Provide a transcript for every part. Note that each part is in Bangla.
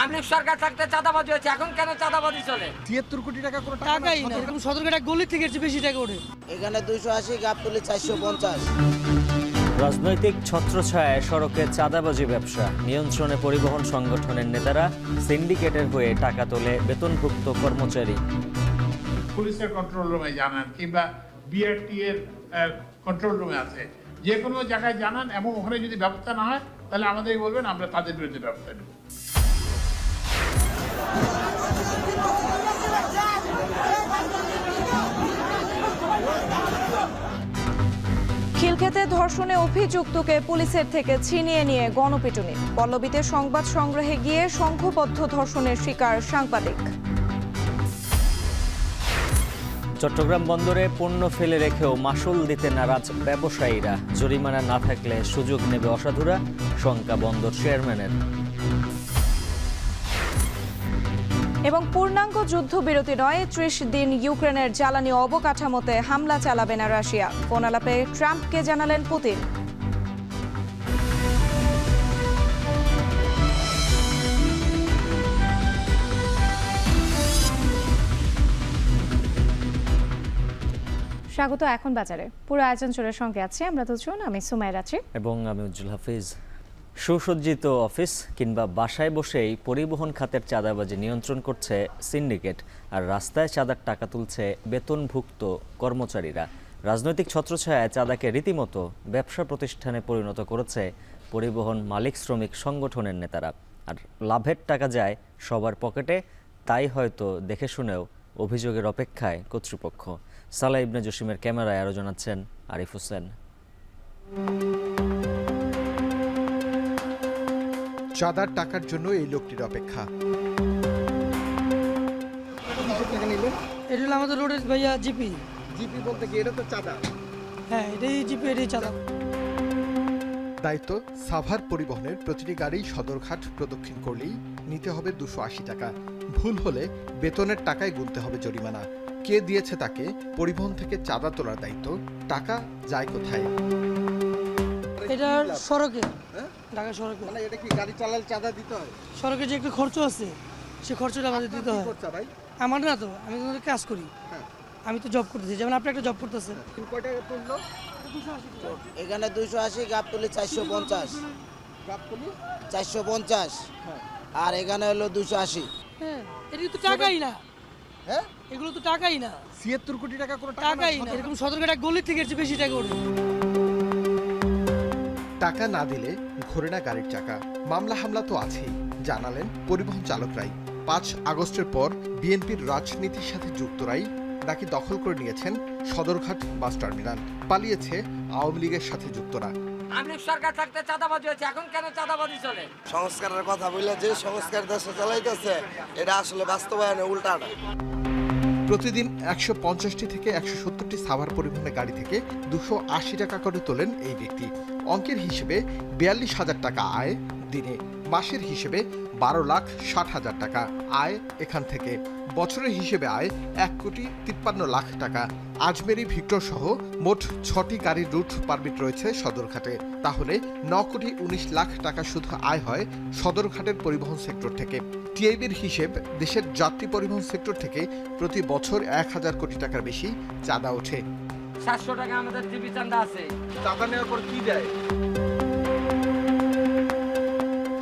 আমলিক সরকার থাকতে চাঁদাবাজি হয়েছে, এখন কেন চাঁদাবাজি চলে? ৭৩ কোটি টাকা কোনো টাকাই না, এরকম সদরঘাট গলি থেকে বেশি টাকা ওঠে। এখানে 280, গাবতলী 450। রাজনৈতিক ছত্রছায়ায় সড়কে চাঁদাবাজি ব্যবসা নিয়ন্ত্রণে পরিবহন সংগঠনের নেতারা সিন্ডিকেটের হয়ে টাকা তোলে বেতনভুক্ত কর্মচারী। পুলিশের কন্ট্রোল রুমে জানান কিংবা বিআরটি এর কন্ট্রোল রুমে আছে, যে কোনো জায়গায় জানান এবং ওখানে যদি ব্যবস্থা না হয় তাহলে আমাদেরই বলবেন, আমরা তাদের বিরুদ্ধে ব্যবস্থা নেব। খিলক্ষেতে ধর্ষণে অভিযুক্তকে পুলিশের থেকে ছিনিয়ে নিয়ে গণপিটুনি। পল্লবীতে সংবাদ সংগ্রহে গিয়ে সংঘবদ্ধ ধর্ষণের শিকার সাংবাদিক। চট্টগ্রাম বন্দরে পণ্য ফেলে রেখেও মাশুল দিতে নারাজ ব্যবসায়ীরা। জরিমানা না থাকলে সুযোগ নেবে অসাধুরা, শঙ্কা বন্দর চেয়ারম্যানের। এবং পূর্ণাঙ্গ যুদ্ধবিরতি নয়, ৩০ দিন ইউক্রেনের জ্বালানি অবকাঠামোতে হামলা চালাবে না রাশিয়া। ফোন আলাপে ট্রাম্পকে জানালেন পুতিন। স্বাগত এখন বাজারে। পুরো আয়োজন চলে সঙ্গে আছে আমরা দুজন, আমি সুমাইরা আছি এবং আমি উজ্জ্বল হাফিজ। সুসজ্জিত অফিস কিংবা বাসায় বসেই পরিবহন খাতের চাঁদাবাজি নিয়ন্ত্রণ করছে সিন্ডিকেট, আর রাস্তায় চাঁদার টাকা তুলছে বেতনভুক্ত কর্মচারীরা। রাজনৈতিক ছত্রছায়ায় চাঁদাকে রীতিমতো ব্যবসা প্রতিষ্ঠানে পরিণত করেছে পরিবহন মালিক শ্রমিক সংগঠনের নেতারা। আর লাভের টাকা যায় সবার পকেটে, তাই হয়তো দেখে শুনেও অভিযোগের অপেক্ষায় কর্তৃপক্ষ। সালাহ ইবনে জসিমের ক্যামেরায় আরও জানাচ্ছেন আরিফ হোসেন। চাঁদার টাকার জন্য এই লোকটির অপেক্ষা। এটা হলো আমাদের রোডের ভাইয়া জিপি। জিপি বলতে কি এটা তো চাঁদা? হ্যাঁ, এটাই জিপি, এটাই চাঁদা। দায়িত্ব সাভার পরিবহনের প্রতিটি গাড়ি সদরঘাট প্রদক্ষিণ করলেই নিতে হবে 280 টাকা। ভুল হলে বেতনের টাকায় গুনতে হবে জরিমানা। কে দিয়েছে তাকে? পরিবহন থেকে চাঁদা তোলার দায়িত্ব। টাকা যায় কোথায়? এটা সড়কে, ঢাকা সড়কে। মানে এটা কি গাড়ি চালালে চাঁদা দিতে হয়? সড়কে যে একটা খরচ আছে, সে খরচটা আমাদের দিতে হয়। ভাই আমার না তো, আমি তো কাজ করি, আমি তো জব করতেছি, যেমন আপনি একটা জব করতেছেন। কয় টাকা তুললো? এখানে 280, গাবতলী 450। গাবতলী 450, আর এখানে হলো 280। হ্যাঁ, এটা তো টাকাই না। হ্যাঁ, এগুলো তো টাকাই না, ৭৩ কোটি টাকা কোনো টাকাই না। এরকম সদরঘাট গলি থেকে বেশি টাকা ওঠে। টাকা না দিলে ঘোরে না গাড়ির চাকা। মামলা হামলা তো আছেই, জানালেন পরিবহন চালকরাই। 5 আগস্টের পর বিএনপির রাজনীতির সাথে যুক্তরাই নাকি দখল করে নিয়েছেন সদরঘাট বাস টার্মিনাল। পালিয়েছে আওয়ামী লীগের সাথে যুক্তরা। আমলিক সরকার থাকতে চাঁদাবাজি হয়েছে, এখন কেন চাঁদাবাজি চলে? সংস্কারের কথা বলে যে সংস্কার দেশে চালাইতেছে, এটা আসলে বাস্তবায়নে উল্টাটা। প্রতিদিন 150টি থেকে 170টি সাভার পরিবহনের গাড়ি থেকে 280 টাকা করে তোলেন এই ব্যক্তি। অঙ্কের হিসেবে 42,000 টাকা আয় দিনে। মাসের হিসেবে 12,60,000 টাকা আয় এখান থেকে। বছরের হিসেবে আয় 1,53,00,000 টাকা। আজমেরি ভিক্টর সহ মোট 6টি গাড়ির রুট পারমিট রয়েছে সদরঘাটে। তাহলে 9,19,00,000 টাকা শুধু আয় হয় সদরঘাটের পরিবহন সেক্টর থেকে। টিআইবির হিসেব, দেশের যাত্রী পরিবহন সেক্টর থেকে প্রতি বছর 1,000 কোটি টাকার বেশি চাঁদা ওঠে। 700 টাকা আমাদের জিবি চাঁদা আছে। চাঁদা নেওয়ার পর কি দেয়?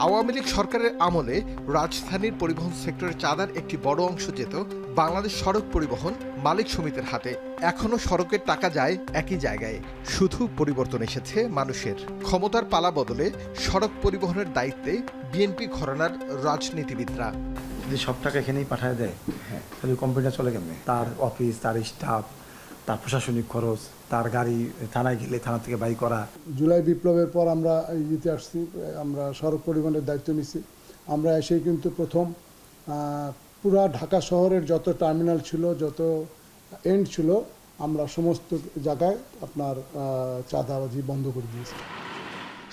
আওয়ামী লীগ সরকারের আমলে রাজধানীর পরিবহন সেক্টরে চাঁদার একটি বড় অংশ যেত বাংলাদেশ সড়ক পরিবহন মালিক সমিতির হাতে। এখনো সড়কের টাকা যায় একই জায়গায়, শুধু পরিবর্তন এসেছে মানুষের। ক্ষমতার পালা বদলে সড়ক পরিবহনের দায়িত্বে বিএনপি ঘরানার রাজনীতিবিদরা। যদি সব টাকা এখানেই পাঠায় দেয়, তাহলে কোম্পানিটা চলে কেমনে? তার অফিস, তার স্টাফ, তার প্রশাসনিক খরচ, তার গাড়ি থানায় গেলে থানা থেকে বাই করা। জুলাই বিপ্লবের পর আমরা ইতে আসছি, আমরা সড়ক পরিবহনের দায়িত্ব নিচ্ছি। আমরা এসেই কিন্তু প্রথম পুরা ঢাকা শহরের যত টার্মিনাল ছিল, যত এন্ড ছিল, আমরা সমস্ত জায়গায় আপনার চাঁদাবাজি বন্ধ করে দিয়েছি।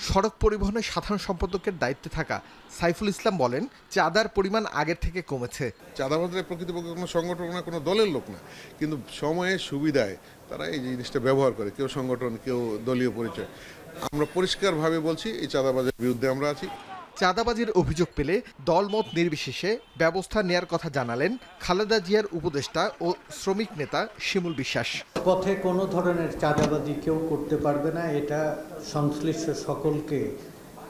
সড়ক পরিবহনের সাধারণ সম্পাদকের দায়িত্বে থাকা সাইফুল ইসলাম বলেন, চাঁদার পরিমাণ আগের থেকে কমেছে। চাঁদাবাজরা প্রকৃতপক্ষে কোনো সংগঠন না, কোনো দলের লোক না, কিন্তু সময়ে সুবিধায় তারা এই জিনিসটা ব্যবহার করে, কেউ সংগঠন, কেউ দলীয় পরিচয়। আমরা পরিষ্কারভাবে বলছি, এই চাঁদাবাজের বিরুদ্ধে আমরা আছি। চাঁদাবাজির অভিযোগ পেলে দলমত নির্বিশেষে ব্যবস্থা নেয়ার কথা জানালেন খালেদা জিয়ার উপদেষ্টা ও শ্রমিক নেতা শিমুল বিশ্বাস। পথে কোনো ধরনের চাঁদাবাজি কেউ করতে পারবে না, এটা সংশ্লিষ্ট সকলকে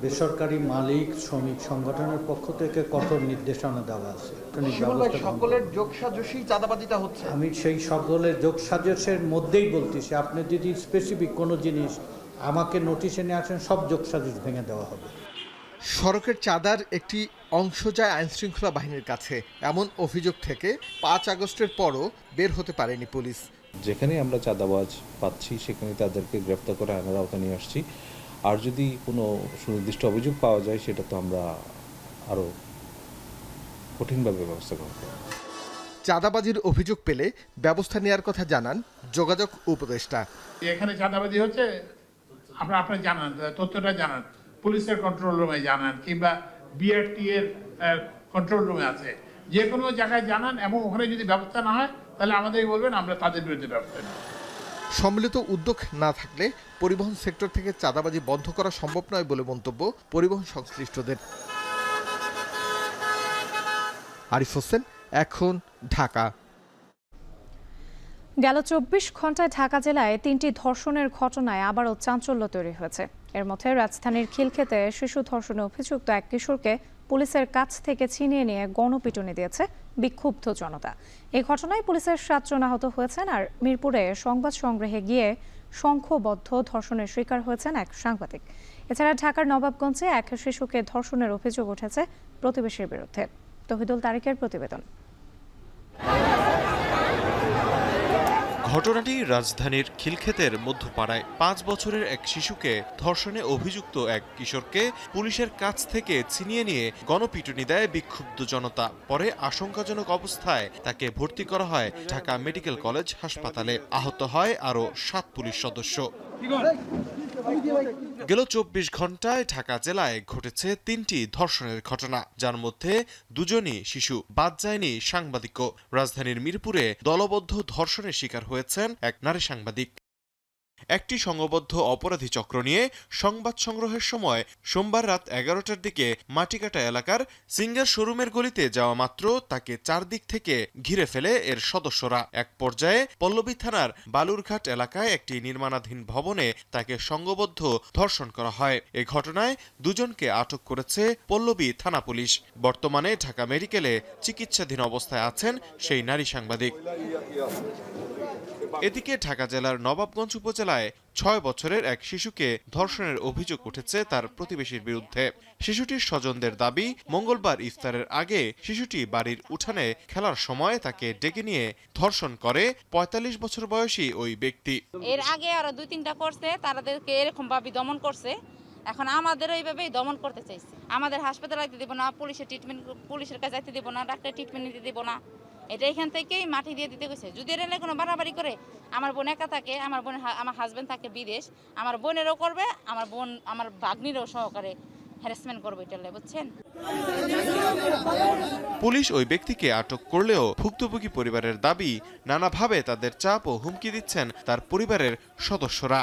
বেসরকারি মালিক শ্রমিক সংগঠনের পক্ষ থেকে কঠোর নির্দেশনা দেওয়া আছে। সকলের যোগসাজশী চাঁদাবাজিটা হচ্ছে। আমি সেই সকলের যোগসাজশের মধ্যেই বলতেছি, আপনি যদি স্পেসিফিক কোনো জিনিস আমাকে নোটিশে নিয়ে আসেন, সব যোগসাজশ ভেঙে দেওয়া হবে। সড়কের চাঁদার একটি অংশ যায় আইনশৃঙ্খলা বাহিনীর কাছে, এমন অভিযোগ থেকে 5 আগস্টের পরও বের হতে পারেনি পুলিশ। যেখানে আমরা চাঁদাবাজ পাচ্ছি সেখানে তাদেরকে গ্রেফতার করে আইনের আওতায় নিয়ে আসছি। আর যদি কোনো সুনির্দিষ্ট অভিযোগ পাওয়া যায় সেটা তো আমরা আরও কঠিনভাবে ব্যবস্থা গ্রহণ করব। চাঁদাবাজির অভিযোগ পেলে ব্যবস্থা নেওয়ার কথা জানান যোগাযোগ উপদেষ্টা। এখানে চাঁদাবাজি হচ্ছে আপনারা জানান, তথ্যটা জানান, পুলিশের কন্ট্রোল রুমে জানান, কিংবা বিআরটি এর কন্ট্রোল রুমে আছে, যে কোনো জায়গায় জানান, এবং ওখানে যদি ব্যবস্থা না হয় তাহলে আমাদেরই বলবেন, আমরা তাদের বিরুদ্ধে ব্যবস্থা নেব। সম্মিলিত উদ্যোগ না থাকলে পরিবহন সেক্টর থেকে চাঁদাবাজি বন্ধ করা সম্ভব নয় বলে মন্তব্য পরিবহন সংশ্লিষ্টদের। আরিফ হোসেন, এখন, ঢাকা। গেল 24 ঘন্টায় ঢাকা জেলায় 3টি ধর্ষণের ঘটনায় আবারও চাঞ্চল্য তৈরি হয়েছে। এর মধ্যে রাজধানীর খিলক্ষেতে শিশু ধর্ষণে অভিযুক্ত এক কিশোরকে পুলিশের কাছ থেকে ছিনিয়ে নিয়ে গণপিটুনি দিয়েছে বিক্ষুব্ধ জনতা। এই ঘটনায় পুলিশের 7 জন আহত হয়েছেন। আর মিরপুরে সংবাদ সংগ্রহে গিয়ে সংঘবদ্ধ ধর্ষণের শিকার হয়েছেন এক সাংবাদিক। এছাড়া ঢাকার নবাবগঞ্জে এক শিশুকে ধর্ষণের অভিযোগ উঠেছে প্রতিবেশীর বিরুদ্ধে। তহিদুল তারিকের প্রতিবেদন। ঘটনাটি রাজধানীর খিলক্ষেতের মধ্যপাড়ায় 5 বছরের এক শিশুকে ধর্ষণে অভিযুক্ত এক কিশোরকে পুলিশের কাছ থেকে ছিনিয়ে নিয়ে গণপিটুনি দেয় বিক্ষুব্ধ জনতা। পরে আশঙ্কাজনক অবস্থায় তাকে ভর্তি করা হয় ঢাকা মেডিকেল কলেজ হাসপাতালে। আহত হয় আরও 7 পুলিশ সদস্য। গেল 24 ঘন্টায় ঢাকা জেলায় ঘটেছে 3টি ধর্ষণের ঘটনা, যার মধ্যে 2জনই শিশু, বাদ যায়নি সাংবাদিকও। রাজধানীর মিরপুরে দলবদ্ধ ধর্ষণের শিকার হয়েছেন এক নারী সাংবাদিক। একটি সংঘবদ্ধ অপরাধী চক্র নিয়ে সংবাদ সংগ্রহের সময় সোমবার রাত 11টার দিকে মাটিকাটা এলাকার সিঙ্গার শোরুমের গলিতে যাওয়া মাত্র তাকে চারদিক থেকে ঘিরে ফেলে এর সদস্যরা। এক পর্যায়ে পল্লবী থানার বালুরঘাট এলাকায় একটি নির্মাণাধীন ভবনে তাকে সংঘবদ্ধ ধর্ষণ করা হয়। এ ঘটনায় 2জনকে আটক করেছে পল্লবী থানা পুলিশ। বর্তমানে ঢাকা মেডিকেলে চিকিৎসাধীন অবস্থায় আছেন সেই নারী সাংবাদিক। এদিকে ঢাকা জেলার নবাবগঞ্জ উপজেলায় 6 বছরের এক শিশুকে ধর্ষণের অভিযোগ উঠেছে তার প্রতিবেশীর বিরুদ্ধে। শিশুটির স্বজনদের দাবি, মঙ্গলবার ইফতারের আগে শিশুটি বাড়ির উঠানে খেলার সময় তাকে ডেকে নিয়ে ধর্ষণ করে 45 বছর বয়সী ওই ব্যক্তি। এর আগে আরো 2-3টা করছে, তাদেরকে এরকম ভাবে দমন করছে। এখন আমাদের এইভাবেই দমন করতে চাইছে। আমাদের হাসপাতালে যাইতে দিব না, পুলিশের কাছে যাইতে দিব না, ডাক্তার ট্রিটমেন্ট নিতে দিব না। এটা এখান থেকেই মাটি দিয়ে দিতে গেছে। যদি এর কোনো বাড়াবাড়ি করে, আমার বোন একা থাকে, আমার হাজবেন্ড থাকে বিদেশ, আমার বোনেরও করবে, আমার ভাগ্নিরও সহকারে হ্যারাসমেন্ট করবে, এটা বুঝছেন। পুলিশ ওই ব্যক্তিকে আটক করলেও ভুক্তভোগী পরিবারের দাবি, নানাভাবে তাদের চাপ ও হুমকি দিচ্ছেন তার পরিবারের সদস্যরা।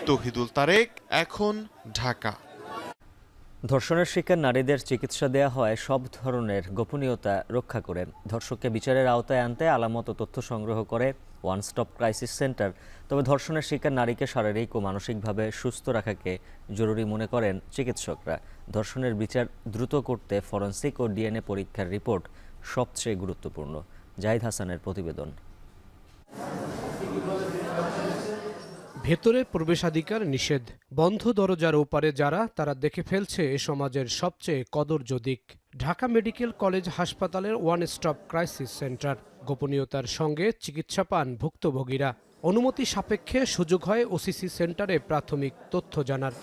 তহিদুল তারেক, এখন, ঢাকা। ধর্ষণের শিকার নারীদের চিকিৎসা দেয়া হয় সব ধরনের গোপনীয়তা রক্ষা করে। ধর্ষককে বিচারের আওতায় আনতে আলামত ও তথ্য সংগ্রহ করে ওয়ান স্টপ ক্রাইসিস সেন্টার। তবে ধর্ষণের শিকার নারীকে শারীরিক ও মানসিকভাবে সুস্থ রাখাকে জরুরি মনে করেন চিকিৎসকরা। ধর্ষণের বিচার দ্রুত করতে ফরেনসিক ও ডিএনএ পরীক্ষার রিপোর্ট সবচেয়ে গুরুত্বপূর্ণ। জাহিদ হাসানের প্রতিবেদন। ভেতরে প্রবেশাধিকার নিষেধ, বন্ধ দরজার ওপারে যারা, তারা দেখে ফেলছে এ সমাজের সবচেয়ে কদর্য দিক। ঢাকা মেডিকেল কলেজ হাসপাতালের ওয়ান স্টপ ক্রাইসিস সেন্টার। গোপনীয়তার সঙ্গে চিকিৎসা পান ভুক্তভোগীরা। অনুমতি সাপেক্ষে সুযোগ হয় ওসিসি সেন্টারে প্রাথমিক তথ্য জানার।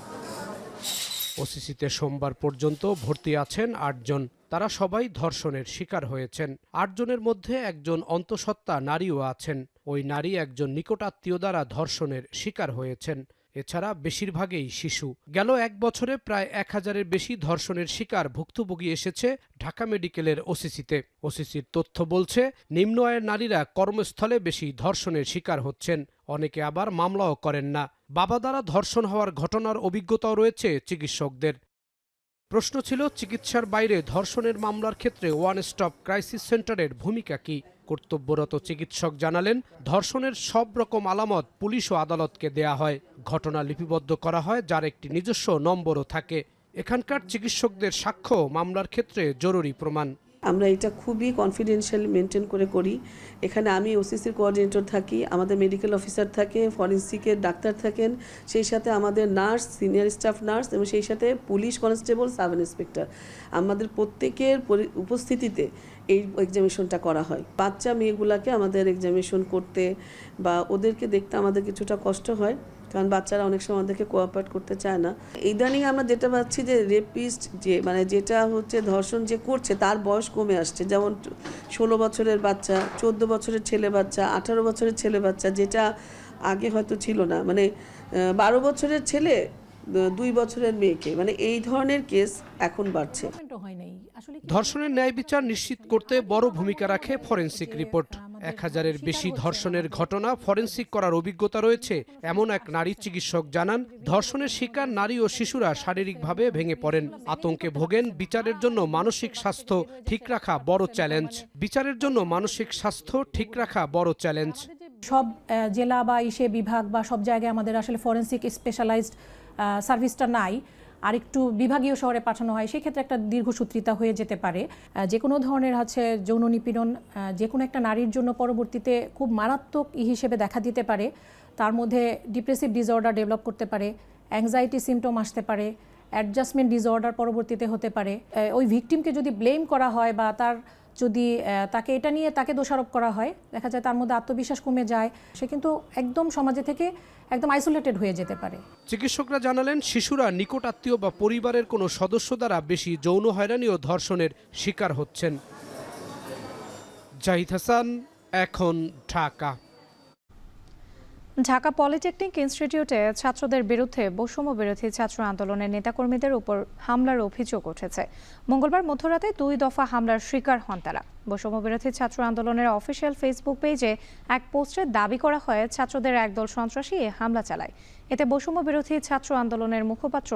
ওসিসিতে সোমবার পর্যন্ত ভর্তি আছেন 8 জন। তারা সবাই ধর্ষণের শিকার হয়েছেন। 8 জনের মধ্যে একজন অন্তঃসত্ত্বা নারীও আছেন। ওই নারী একজন নিকটাত্মীয় দ্বারা ধর্ষণের শিকার হয়েছেন। এছাড়া বেশিরভাগই শিশু। গেল 1 বছরে প্রায় 1000-এর বেশি ধর্ষণের শিকার ভুক্তভোগী এসেছে ঢাকা মেডিকেলের ওসিসিতে। ওসিসির তথ্য বলছে, নিম্ন আয়ের নারীরা কর্মস্থলে বেশি ধর্ষণের শিকার হচ্ছেন। অনেকে আবার মামলাও করেন না। বাবা দ্বারা ধর্ষণ হওয়ার ঘটনার অভিজ্ঞতাও রয়েছে চিকিৎসকদের। প্রশ্ন ছিল, চিকিৎসার বাইরে ধর্ষণের মামলার ক্ষেত্রে ওয়ান স্টপ ক্রাইসিস সেন্টারের ভূমিকা কি? কর্তব্যরত চিকিৎসক জানালেন, ধর্ষণের সব রকম আলামত পুলিশ ও আদালতকে দেয়া হয়। ঘটনা লিপিবদ্ধ করা হয়, যার একটি নিজস্ব নম্বরও থাকে। এখানকার চিকিৎসকদের সাক্ষ্য মামলার ক্ষেত্রে জরুরি প্রমাণ। আমরা এটা খুবই কনফিডেন্সিয়াল মেনটেন করি। এখানে আমি ওসিসির কোঅর্ডিনেটর থাকি, আমাদের মেডিকেল অফিসার থাকে, ফরেন্সিকের ডাক্তার থাকেন, সেই সাথে আমাদের নার্স, সিনিয়র স্টাফ নার্স এবং সেই সাথে পুলিশ কনস্টেবল, সাব ইন্সপেক্টর, আমাদের প্রত্যেকের উপস্থিতিতে এই এক্সামিনেশনটা করা হয়। বাচ্চা মেয়েগুলাকে আমাদের এক্সামিনেশন করতে বা ওদেরকে দেখতে আমাদের কিছুটা কষ্ট হয়, কারণ বাচ্চারা অনেক সময় আমাদেরকে কোঅপারেট করতে চায় না। ইদানিং আমরা যেটা পাচ্ছি যে রেপিস্ট যেটা হচ্ছে ধর্ষণ যে করছে তার বয়স কমে আসছে, যেমন 16 বছরের বাচ্চা, 14 বছরের ছেলে বাচ্চা, 18 বছরের ছেলে বাচ্চা, যেটা আগে হয়তো ছিল না, 12 বছরের ছেলে 2 বছরের মেয়েকে, এই ধরনের কেস এখন বাড়ছে। ধর্ষণের ন্যায় বিচার নিশ্চিত করতে বড় ভূমিকা রাখে ফরেনসিক রিপোর্ট। 1000-এর বেশি ধর্ষণের ঘটনা ফরেনসিক করার অভিজ্ঞতা রয়েছে এমন এক নারী চিকিৎসক জানান, ধর্ষণের শিকার নারী ও শিশুরা শারীরিকভাবে ভেঙে পড়েন, আতঙ্কে ভোগেন। বিচারের জন্য মানসিক স্বাস্থ্য ঠিক রাখা বড় চ্যালেঞ্জ। সব জেলা বা বিভাগ বা সব জায়গায় আমাদের আসলে ফরেনসিক স্পেশালাইজড সার্ভিসটা নাই, আর একটু বিভাগীয় শহরে পাঠানো হয়, সেই ক্ষেত্রে একটা দীর্ঘসূত্রিতা হয়ে যেতে পারে। যে কোনো ধরনের যৌন নিপীড়ন যে কোনো একটা নারীর জন্য পরবর্তীতে খুব মারাত্মক হিসেবে দেখা দিতে পারে। তার মধ্যে ডিপ্রেসিভ ডিসঅর্ডার ডেভেলপ করতে পারে, অ্যাংজাইটি সিমটম আসতে পারে, অ্যাডজাস্টমেন্ট ডিসঅর্ডার পরবর্তীতে হতে পারে। ওই ভিকটিমকে যদি ব্লেম করা হয় বা তাকে দোষারোপ করা হয়, দেখা যায় তার মধ্যে আত্মবিশ্বাস কমে যায়, সে কিন্তু একদম সমাজে থেকে একদম আইসোলেটেড হয়ে যেতে পারে। চিকিৎসকরা জানালেন, শিশুরা নিকট আত্মীয় বা পরিবারের কোনো সদস্য দ্বারা বেশি যৌন হয়রানি ও ধর্ষণের শিকার হচ্ছেন। জাহিদ হাসান, এখন ঢাকা। ঢাকা পলিটেকনিক ইনস্টিটিউটে ছাত্রদের বিরুদ্ধে বৈষম্য বিরোধী ছাত্র আন্দোলনের নেতাকর্মীদের উপর হামলার অভিযোগ উঠেছে। মঙ্গলবার মধ্যরাতে 2 দফা হামলার শিকার হন তারা। বৈষম্য বিরোধী ছাত্র আন্দোলনের অফিসিয়াল ফেসবুক পেজে এক পোস্টে দাবি করা হয়, ছাত্রদের একদল সন্ত্রাসী এ হামলা চালায়। এতে বৈষম্য বিরোধী ছাত্র আন্দোলনের মুখপাত্র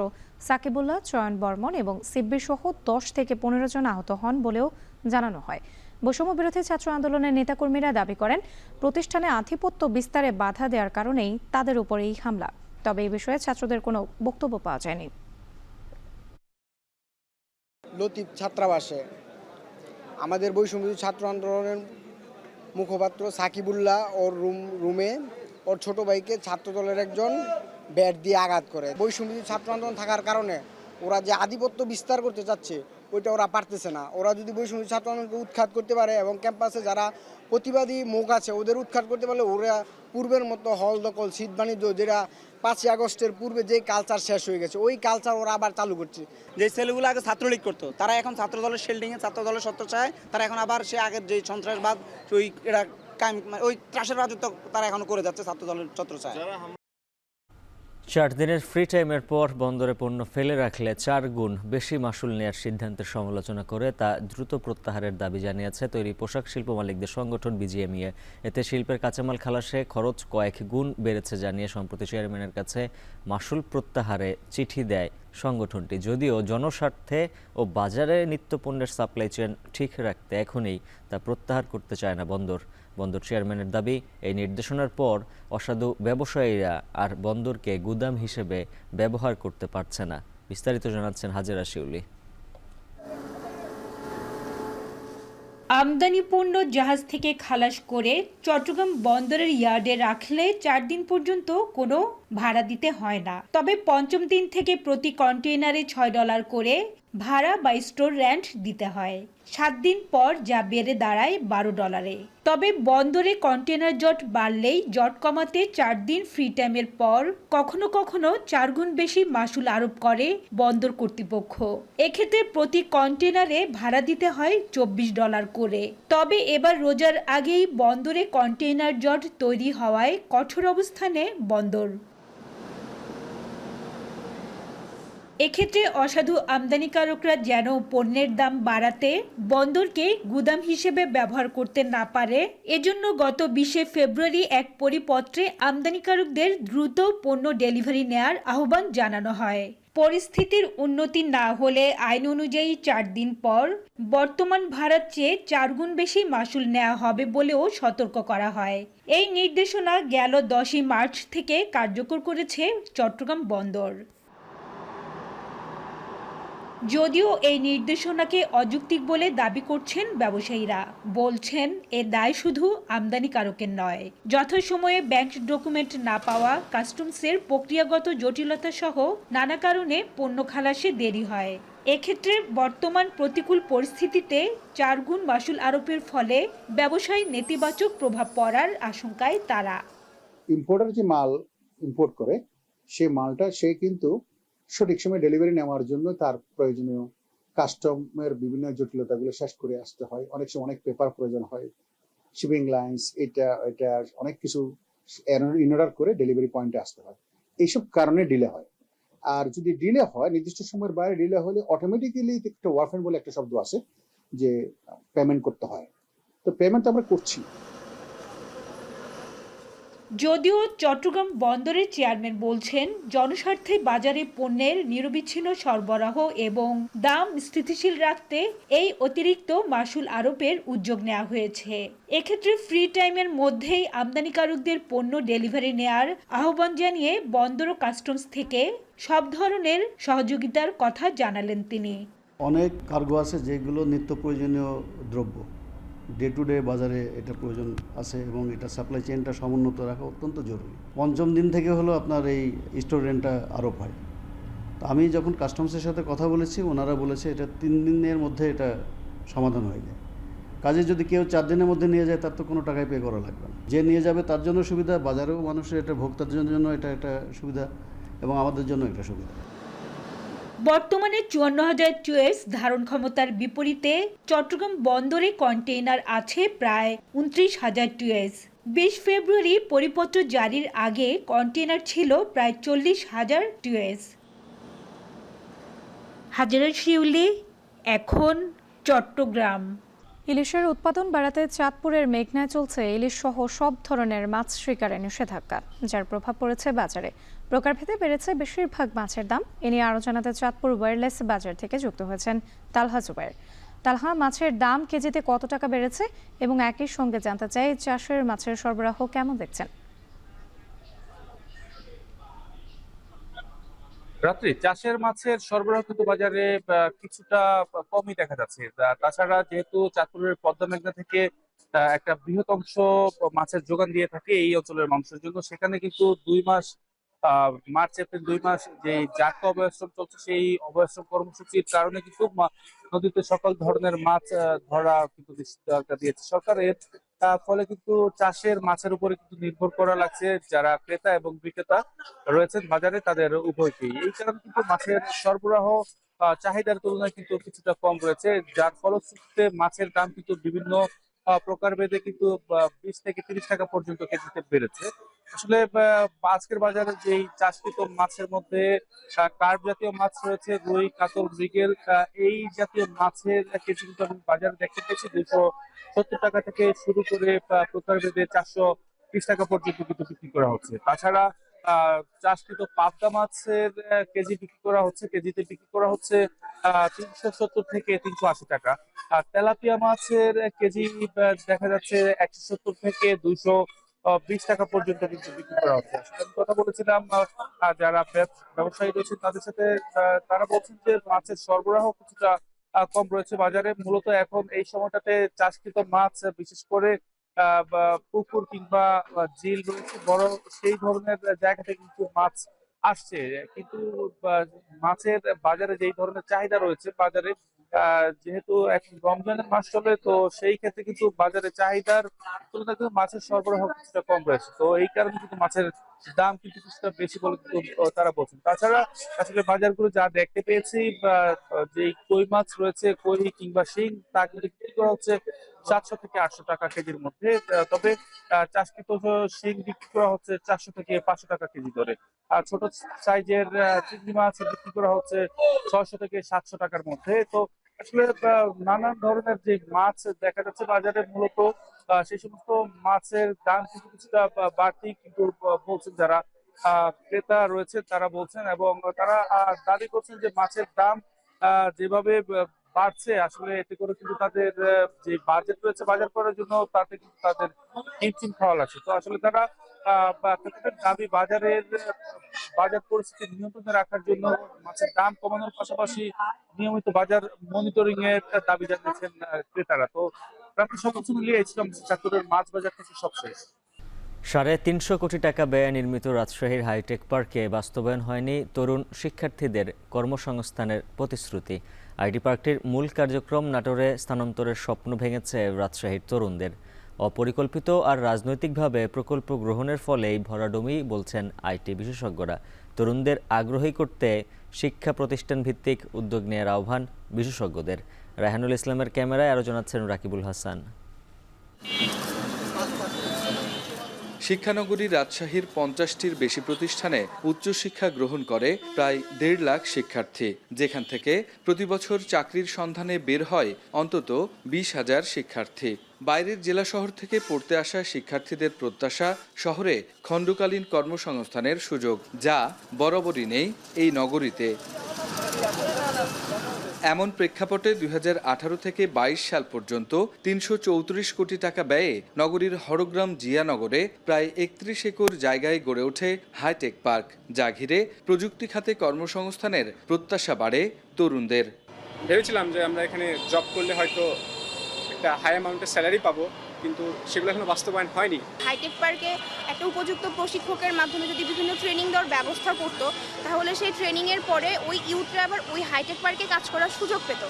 সাকিবুল্লাহ, চয়ন বর্মন এবং সিব্বির সহ 10 থেকে 15 জন আহত হন বলেও জানানো হয়। বৈষম্য বিরোধী ছাত্র আন্দোলনের নেতাকর্মীরা দাবি করেন, প্রতিষ্ঠানে আধিপত্য বিস্তারে বাধা দেওয়ার কারণেই তাদের উপর এই হামলা। তবে এই বিষয়ে ছাত্রদের কোনো বক্তব্য পাওয়া যায়নি। লতিফ ছাত্রাবাসে আমাদের বৈষম্য বিরোধী ছাত্র আন্দোলনের মুখপাত্র সাকিবুল্লাহ ওর রুমে ওর ছোট ভাইকে ছাত্রদলের একজন ব্যাট দিয়ে আঘাত করে। বৈষম্য বিরোধী ছাত্র আন্দোলন থাকার কারণে ওরা যে আধিপত্য বিস্তার করতে চাচ্ছে ওইটা ওরা পারতেছে না। ওরা যদি বৈষম্য ছাত্র আন্দোলনকে উৎখাত করতে পারে এবং ক্যাম্পাসে যারা প্রতিবাদী মুখ আছে ওদের উৎখাত করতে পারলে ওরা পূর্বের মতো হল দখল, শীত বাণিজ্য, যেটা 5ই আগস্টের পূর্বে যে কালচার শেষ হয়ে গেছে ওই কালচার ওরা আবার চালু করছে। যে ছেলেগুলো আগে ছাত্রলীগ করতো তারা এখন ছাত্র দলের শেল্ডিংয়ে, ছাত্র দলের ছত্রছায়ায় তারা এখন আবার সে আগের যে সন্ত্রাসবাদ ওই ত্রাসের রাজত্ব তারা এখন করে যাচ্ছে ছাত্র দলের ছত্রছায়ায়। 4 দিনের ফ্রি টাইমের পর বন্দরে পণ্য ফেলে রাখলে 4 গুণ বেশি মাশুল নেওয়ার সিদ্ধান্তের সমালোচনা করে তা দ্রুত প্রত্যাহারের দাবি জানিয়েছে তৈরি পোশাক শিল্প মালিকদের সংগঠন বিজিএমইএ। এতে শিল্পের কাঁচামাল খালাসে খরচ কয়েক গুণ বেড়েছে জানিয়ে সম্প্রতি চেয়ারম্যানের কাছে মাশুল প্রত্যাহারে চিঠি দেয় সংগঠনটি। যদিও জনস্বার্থে ও বাজারে নিত্যপণ্যের সাপ্লাই চেইন ঠিক রাখতে এখনই তা প্রত্যাহার করতে চায় না বন্দর চেয়ারম্যানের দাবি, এই নির্দেশনার পর অসাধু ব্যবসায়ীরা আর বন্দরকে গুদাম হিসেবে ব্যবহার করতে পারছে না। বিস্তারিত জানাচ্ছেন হাজেরা শিউলি। আমদানি পণ্য জাহাজ থেকে খালাস করে চট্টগ্রাম বন্দরের ইয়ার্ডে রাখলে 4 দিন পর্যন্ত কোনো ভাড়া দিতে হয় না। তবে 5ম দিন থেকে প্রতি কন্টেইনারে $6 করে ভাড়া বা স্টোর রেন্ট দিতে হয়। 7 দিন পর যা বেড়ে দাঁড়ায় $12। তবে বন্দরে কন্টেইনার জট বাড়লেই জট কমাতে 4 দিন ফ্রি টাইমের পর কখনো কখনো 4 গুণ বেশি মাশুল আরোপ করে বন্দর কর্তৃপক্ষ। এক্ষেত্রে প্রতি কন্টেইনারে ভাড়া দিতে হয় $24 করে। তবে এবার রোজার আগেই বন্দরে কন্টেইনার জট তৈরি হওয়ায় কঠোর অবস্থানে বন্দর। এক্ষেত্রে অসাধু আমদানিকারকরা যেন পণ্যের দাম বাড়াতে বন্দরকে গুদাম হিসেবে ব্যবহার করতে না পারে, এজন্য গত 20 ফেব্রুয়ারি এক পরিপত্রে আমদানিকারকদের দ্রুত পণ্য ডেলিভারি নেয়ার আহ্বান জানানো হয়। পরিস্থিতির উন্নতি না হলে আইন অনুযায়ী 4 দিন পর বর্তমান ভাড়ার চেয়ে 4 গুণ বেশি মাসুল নেওয়া হবে বলেও সতর্ক করা হয়। এই নির্দেশনা গেল 10 মার্চ থেকে কার্যকর করেছে চট্টগ্রাম বন্দর। যদিও এই নির্দেশনাকে অযৌক্তিক বলে দাবি করছেন ব্যবসায়ীরা, বলছেন এর দায় শুধু আমদানিকারকের নয়, যথাসময়ে ব্যাংক ডকুমেন্ট না পাওয়া, কাস্টমসের প্রক্রিয়াগত জটিলতা সহ নানা কারণে পণ্য খালাসে দেরি হয়। এক্ষেত্রে বর্তমান প্রতিকূল পরিস্থিতিতে 4 গুণ মাসুল আরোপের ফলে ব্যবসায় নেতিবাচক প্রভাব পড়ার আশঙ্কায় তারা। ইম্পোর্টার যে মাল ইম্পোর্ট করে সেই মালটা সে কিন্তু সঠিক সময় ডেলিভারি নেওয়ার জন্য তার প্রয়োজনীয় কাস্টমের বিভিন্ন জটিলতাগুলো শেষ করে আসতে হয়। অনেক সময় অনেক পেপার প্রয়োজন হয়, শিপিং লাইন্স, এটা অনেক কিছু ইনঅর্ডার করে ডেলিভারি পয়েন্টে আসতে হয়। এইসব কারণে ডিলে হয়। আর যদি ডিলে হয়, নির্দিষ্ট সময়ের বাইরে ডিলে হলে অটোমেটিক্যালি একটা ওয়ারফেন বলে একটা শব্দ আছে যে পেমেন্ট করতে হয়। তো পেমেন্ট আমরা করছি। যদিও চট্টগ্রাম বন্দরের চেয়ারম্যান বলছেন, জনস্বার্থে বাজারে পণ্যের নিরবিচ্ছিন্ন সরবরাহ এবং দাম স্থিতিশীল রাখতে এই অতিরিক্ত মাসুল আরোপের উদ্যোগ নেওয়া হয়েছে। এক্ষেত্রে ফ্রি টাইমের মধ্যেই আমদানিকারকদের পণ্য ডেলিভারি নেয়ার আহ্বান জানিয়ে বন্দর ও কাস্টমস থেকে সব ধরনের সহযোগিতার কথা জানালেন তিনি। অনেক কার্গো আছে যেগুলো নিত্য প্রয়োজনীয় দ্রব্য, ডে টু ডে বাজারে এটা প্রয়োজন আছে এবং এটা সাপ্লাই চেইনটা সমুন্নত রাখা অত্যন্ত জরুরি। 5ম দিন থেকে হলো আপনার এই স্টোর রেন্টটা আরোপ হয়। তো আমি যখন কাস্টমসের সাথে কথা বলেছি, ওনারা বলেছে এটা 3 দিনের মধ্যে এটা সমাধান হয়ে যায়। কাজে যদি কেউ 4 দিনের মধ্যে নিয়ে যায় তার তো কোনো টাকাই পে করা লাগবে না। যে নিয়ে যাবে তার জন্য সুবিধা, বাজারেও মানুষের এটা ভোক্তার জন্য এটা একটা সুবিধা এবং আমাদের জন্য একটা সুবিধা। বর্তমানে 54,000 টিউএস ধারণ ক্ষমতার বিপরীতে চট্টগ্রাম বন্দরে কন্টেইনার আছে প্রায় 29,000 টিউএস। 20 ফেব্রুয়ারি পরিপত্র জারির আগে কন্টেইনার ছিল প্রায় 40,000 টিউএস। হাজারা শিউলি, এখন চট্টগ্রাম। ইলিশের উৎপাদন বাড়াতে চাঁদপুরের মেঘনায় চলছে ইলিশ সহ সব ধরনের মাছ শিকারে নিষেধাজ্ঞা, যার প্রভাব পড়েছে বাজারে। প্রকারভেদে বেড়েছে বেশিরভাগ মাছের দাম। এ নিয়ে আরও জানাতে চাঁদপুর ওয়্যারলেস বাজার থেকে যুক্ত হয়েছেন তালহা জুবায়ের। তালহা, মাছের দাম কেজিতে কত টাকা বেড়েছে এবং একই সঙ্গে জানতে চাই চাষের মাছের সরবরাহ কেমন দেখছেন? রাত্রি চাষের মাছের সরবরাহ কিন্তু বাজারে কিছুটা কমই দেখা যাচ্ছে। তাছাড়া যেহেতু চাঁদপুরের পদ্মা মেঘনা থেকে একটা বৃহৎ অংশ মাছের যোগান দিয়ে থাকে এই অঞ্চলের মানুষের জন্য, সেখানে কিন্তু 2 মাস মার্চ এপ্রিল 2 মাস যে জাটকা অভয়াশ্রম চলছে, সেই অভয়াশ্রম কর্মসূচির কারণে কিন্তু নদীতে সকল ধরনের মাছ ধরা কিন্তু নিষেধাজ্ঞা দিয়েছে সরকার। এর ফলে কিন্তু চাষের মাছের উপরে কিন্তু নির্ভর করা লাগছে যারা ক্রেতা এবং বিক্রেতা রয়েছেন বাজারে, তাদের উভয়কেই। এই কারণে কিন্তু মাছের সরবরাহ চাহিদার তুলনায় কিন্তু কিছুটা কম রয়েছে, যার ফলশ্রুতিতে মাছের দাম কিন্তু বিভিন্ন প্রকারভেদে কিন্তু 20 থেকে 30 টাকা পর্যন্ত কেজিতে বেড়েছে। আসলে আজকের বাজারে যে চাষকৃত মাছের মধ্যে কার্প জাতীয় মাছ রয়েছে, রুই, কাতল, মৃগেল, এই জাতীয় মাছের কেজি কিন্তু আমি বাজারে দেখতে পেয়েছি 270 টাকা থেকে শুরু করে প্রকারভেদে 430 টাকা পর্যন্ত কিন্তু বিক্রি করা হচ্ছে। তাছাড়া চাষকৃত পাবদা মাছের কেজিতে বিক্রি করা হচ্ছে 370 থেকে 380 টাকা। আর তেলাপিয়া মাছের কেজি দেখা যাচ্ছে 170 থেকে 220 টাকা পর্যন্ত কিন্তু বিক্রি করা হচ্ছে। আমি কথা বলেছিলাম যারা ব্যবসায়ী রয়েছেন তাদের সাথে, তারা বলছেন যে মাছের সরবরাহ কিছুটা কম রয়েছে বাজারে। মূলত এখন এই সময়টাতে চাষকৃত মাছ, বিশেষ করে পুকুর কিংবা ঝিল রয়েছে বড়, সেই ধরনের জায়গা থেকে কিন্তু মাছ আসছে, কিন্তু মাছের বাজারে যেই ধরনের চাহিদা রয়েছে বাজারে, যেহেতু এখন রমজানের মাস চলে, তো সেই ক্ষেত্রে কিন্তু বাজারে চাহিদার তুলনায় কিন্তু মাছের সরবরাহ কিছুটা কম রয়েছে। তো এই কারণে কিন্তু মাছের দাম কিন্তু কিছুটা বেশি বলে কিন্তু তারা বলছেন। তাছাড়া আসলে বাজারগুলো যা দেখতে পেয়েছি, বা যে কই মাছ রয়েছে, কই কিংবা শিং, তা কিন্তু বিক্রি করা হচ্ছে 700 থেকে 800 টাকা কেজির মধ্যে। তবে চাষকৃত শিং বিক্রি করা হচ্ছে 400 থেকে 500 টাকা কেজি দরে। আর ছোট সাইজের চিংড়ি মাছ বিক্রি করা হচ্ছে 600 থেকে 700 টাকার মধ্যে। তো আসলে নানান ধরনের যে মাছ দেখা যাচ্ছে বাজারে, মূলত সেই সমস্ত মাছের দাম কিন্তু কিছুটা বাড়তি কিন্তু বলছেন যারা ক্রেতা রয়েছে তারা বলছেন, এবং তারা দাবি করছেন যে মাছের দাম যেভাবে বাড়ছে, আসলে এতে করে কিন্তু তাদের যে বাজেট রয়েছে বাজার করার জন্য, তাতে কিন্তু তাদের হিমশিম খাওয়া লাগছে। তো আসলে তারা দাবি বাজার পরিস্থিতি নিয়ন্ত্রণে রাখার জন্য মাছের দাম কমানোর পাশাপাশি নিয়মিত বাজার মনিটরিং এর দাবি জানিয়েছেন ক্রেতারা। তো রাতে সবকিছু মিলিয়ে ছিলাম চাঁদপুরের মাছ বাজার থেকে সবশেষ। 350 কোটি টাকা ব্যয়ে নির্মিত রাজশাহীর হাইটেক পার্কে বাস্তবায়ন হয়নি তরুণ শিক্ষার্থীদের কর্মসংস্থানের প্রতিশ্রুতি। আইটি পার্কটির মূল কার্যক্রম নাটোরে স্থানান্তরের স্বপ্ন ভেঙেছে রাজশাহীর তরুণদের। অপরিকল্পিত আর রাজনৈতিকভাবে প্রকল্প গ্রহণের ফলেই ভরাডুবি বলছেন আইটি বিশেষজ্ঞরা। তরুণদের আগ্রহী করতে শিক্ষা প্রতিষ্ঠান ভিত্তিক উদ্যোগ নেওয়ার আহ্বান বিশেষজ্ঞদের। রায়হানুল ইসলামের ক্যামেরায় আরও জানাচ্ছেন রাকিবুল হাসান। শিক্ষানগরী রাজশাহীর 50টির বেশি প্রতিষ্ঠানে উচ্চশিক্ষা গ্রহণ করে প্রায় 1.5 লাখ শিক্ষার্থী, যেখান থেকে প্রতিবছর চাকরির সন্ধানে বের হয় অন্তত 20,000 শিক্ষার্থী। বাইরের জেলা শহর থেকে পড়তে আসা শিক্ষার্থীদের প্রত্যাশা শহরে খণ্ডকালীন কর্মসংস্থানের সুযোগ, যা বরাবরই নেই এই নগরীতে। এমন প্রেক্ষাপটে 2018 থেকে 22 সাল পর্যন্ত 334 কোটি টাকা ব্যয়ে নগরীর হরগ্রাম জিয়ানগরে প্রায় 31 একর জায়গায় গড়ে ওঠে হাইটেক পার্ক, যা ঘিরে প্রযুক্তি খাতে কর্মসংস্থানের প্রত্যাশা বাড়ে তরুণদের। ভেবেছিলাম যে আমরা এখানে জব করলে হয়তো একটা হাই অ্যামাউন্টের স্যালারি পাবো, কিন্তু সেগুলো এখনো বাস্তবায়ন হয়নি। হাইটেক পার্কে একটা উপযুক্ত প্রশিক্ষকের মাধ্যমে যদি বিভিন্ন ট্রেনিং দেওয়ার ব্যবস্থা করতো, তাহলে সেই ট্রেনিংয়ের পরে ওই ইউথরা আবার ওই হাইটেক পার্কে কাজ করার সুযোগ পেত।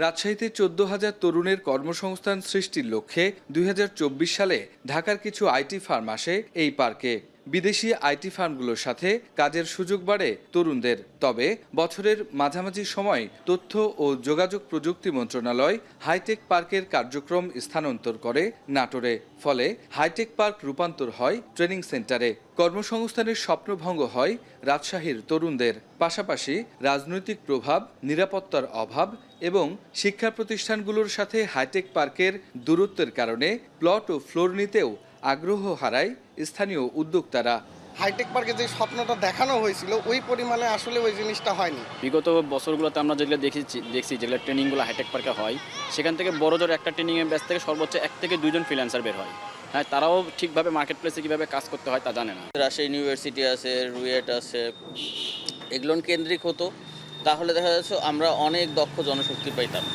রাজশাহীতে 14,000 তরুণের কর্মসংস্থান সৃষ্টির লক্ষ্যে 2024 সালে ঢাকার কিছু আইটি ফার্ম আসে এই পার্কে। বিদেশি আইটি ফার্মগুলোর সাথে কাজের সুযোগ বাড়ে তরুণদের। তবে বছরের মাঝামাঝি সময় তথ্য ও যোগাযোগ প্রযুক্তি মন্ত্রণালয় হাইটেক পার্কের কার্যক্রম স্থানান্তর করে নাটোরে। ফলে হাইটেক পার্ক রূপান্তর হয় ট্রেনিং সেন্টারে। কর্মসংস্থানের স্বপ্নভঙ্গ হয় রাজশাহীর তরুণদের। পাশাপাশি রাজনৈতিক প্রভাব, নিরাপত্তার অভাব এবং শিক্ষা প্রতিষ্ঠানগুলোর সাথে হাইটেক পার্কের দূরত্বের কারণে প্লট ও ফ্লোর নিতেও আগ্রহ হারায় স্থানীয় উদ্যোক্তারা। হাইটেক পার্কে যে স্বপ্নটা দেখানো হয়েছিল ওই পরিমাণে আসলে ওই জিনিসটা হয়নি। বিগত বছরগুলোতে আমরা যেগুলো দেখছি যেগুলো ট্রেনিংগুলো হাইটেক পার্কে হয়, সেখান থেকে বড় জোর একটা ট্রেনিংয়ের ব্যাচ থেকে সর্বোচ্চ 1 থেকে 2 জন ফ্রিল্যান্সার বের হয়। হ্যাঁ, তারাও ঠিকভাবে মার্কেট প্লেসে কীভাবে কাজ করতে হয় তা জানে না। রাজশাহী ইউনিভার্সিটি আছে, রুয়েট আছে, এগুলো কেন্দ্রিক হতো, তাহলে দেখা যাচ্ছে আমরা অনেক দক্ষ জনশক্তি পাইতাম।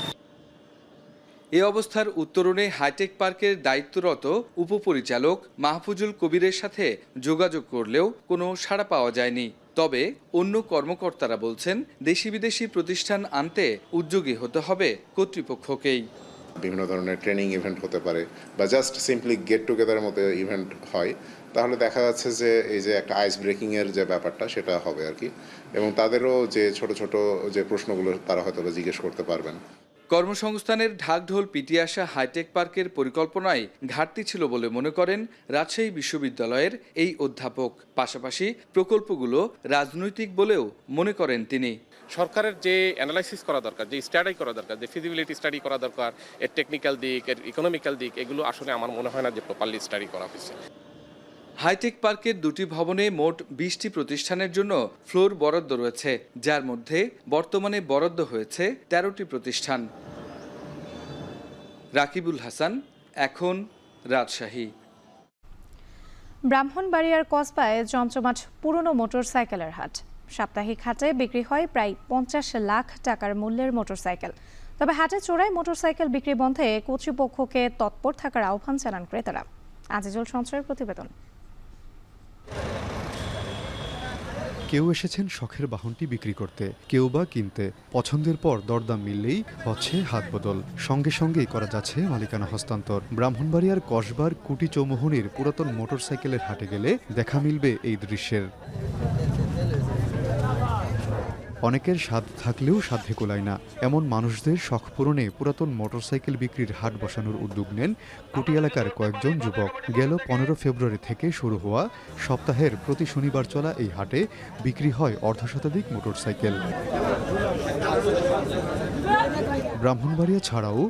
এ অবস্থার উত্তরণে হাইটেক পার্কের দায়িত্বরত উপপরিচালক মাহফুজুল কবিরের সাথে যোগাযোগ করলেও কোনো সাড়া পাওয়া যায়নি। তবে অন্য কর্মকর্তারা বলছেন, দেশি বিদেশি প্রতিষ্ঠান আনতে উদ্যোগী হতে হবে কর্তৃপক্ষকেই। বিভিন্ন ধরনের ট্রেনিং ইভেন্ট হতে পারে বা জাস্ট সিম্পলি গেট টুগেদারের মতো ইভেন্ট হয়, তাহলে দেখা যাচ্ছে যে এই যে একটা আইস ব্রেকিংয়ের যে ব্যাপারটা সেটা হবে আর কি, এবং তাদেরও যে ছোট ছোট যে প্রশ্নগুলো তারা হয়তো জিজ্ঞেস করতে পারবেন। কর্মসংস্থানের ঢাকঢোল পিটিয়ে আসা হাইটেক পার্কের পরিকল্পনায় ঘাটতি ছিল বলে মনে করেন রাজশাহী বিশ্ববিদ্যালয়ের এই অধ্যাপক। পাশাপাশি প্রকল্পগুলো রাজনৈতিক বলেও মনে করেন তিনি। সরকারের যে অ্যানালাইসিস করা দরকার, যে স্টাডি করা দরকার, যে ফিজিবিলিটি স্টাডি করা দরকার, এর টেকনিক্যাল দিক, এর ইকোনমিক্যাল দিক, এগুলো আসলে আমার মনে হয় না যে প্রপারলি স্টাডি করা হয়েছে। হাইটেক পার্কের 2টি ভবনে মোট 20টি প্রতিষ্ঠানের জন্য ফ্লোর বরাদ্দ রয়েছে, যার মধ্যে বর্তমানে বরাদ্দ হয়েছে 13টি প্রতিষ্ঠান। রাকিবুল হাসান, এখন রাজশাহী। ব্রাহ্মণবাড়িয়ার কসবায় জমজমাট পুরনো মোটরসাইকেলের হাট। সাপ্তাহিক হাটে বিক্রি হয় প্রায় 50 লাখ টাকার মূল্যের মোটরসাইকেল। তবে হাটে চোরাই মোটরসাইকেল বিক্রি বন্ধে কর্তৃপক্ষকে তৎপর থাকার আহ্বান জানান ক্রেতারা। আজিজুল সঞ্চয়ের প্রতিবেদন। কেউ এসেছেন শখের বাহনটি বিক্রি করতে, কেউ বা কিনতে। পছন্দের পর দরদাম মিললেই হচ্ছে হাত বদল, সঙ্গে সঙ্গেই করা যাচ্ছে মালিকানা হস্তান্তর। ব্রাহ্মণবাড়িয়ার কসবার কুটি চৌমোহনীর পুরাতন মোটরসাইকেলের হাটে গেলে দেখা মিলবে এই দৃশ্যের। অনেকের স্বাদ থাকলেও সাধ্যে কোলায় না, এমন মানুষদের শখ পূরণে পুরাতন মোটরসাইকেল বিক্রির হাট বসানোর উদ্যোগ নেন কুটি এলাকার কয়েকজন যুবক। গেল 15 ফেব্রুয়ারি থেকে শুরু হওয়া সপ্তাহের প্রতি শনিবার চলা এই হাটে বিক্রি হয় অর্ধশতাধিক মোটরসাইকেল। ব্রাহ্মণবাড়িয়া ছাড়াও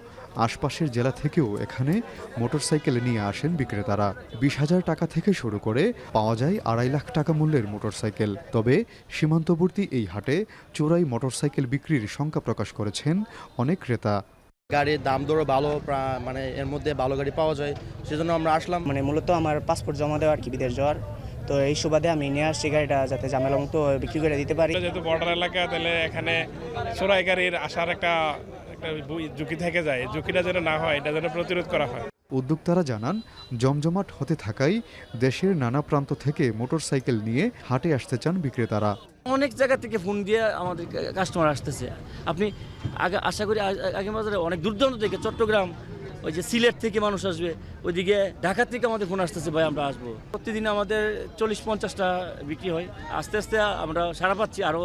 আশপাশের জেলা থেকেও এখানে মোটরসাইকেল নিয়ে আসেন বিক্রেতারা। 20,000 টাকা থেকে শুরু করে পাওয়া যায় 2.5 লাখ টাকা মূল্যের মোটরসাইকেল। তবে সীমান্তবর্তী এই হাটে চোরাই মোটরসাইকেল বিক্রির শঙ্কা প্রকাশ করেছেন অনেক ক্রেতা। গাড়ির দাম দরও ভালো, মানে এর মধ্যে ভালো গাড়ি পাওয়া যায়, সেজন্য আমরা আসলাম। মানে মূলত আমার পাসপোর্ট জমা দেওয়া আর কি, বিদেশ যাওয়ার, তো এই সুবাদে আমি নিয়ে আসছি গাড়িটা যাতে ঝামেলা মুক্ত বিক্রি করে দিতে পারি। যেহেতু বর্ডার এলাকা, তাহলে এখানে চোরাই গাড়ির আসার একটা ঝুঁকি থেকে যায়, ঝুঁকিটা যেন না হয় এটা যেন প্রতিরোধ করা হয়। উদ্যোক্তারা জানান, জমজমাট হতে থাকায় দেশের নানা প্রান্ত থেকে মোটরসাইকেল নিয়ে হাটে আসতে চান বিক্রেতারা। অনেক জায়গা থেকে ফোন দিয়ে আমাদের কাস্টমার আসতেছে। আপনি আশা করি আগে বাজারে অনেক দূর দূরান্ত থেকে, চট্টগ্রাম, ওই যে সিলেট থেকে মানুষ আসবে, ওইদিকে ঢাকা থেকে আমাদের ফোন আসতেছে, ভাই আমরা আসবো। প্রতিদিন আমাদের 40-50টা বিক্রি হয়। আস্তে আস্তে আমরা সারা পাচ্ছি, আরও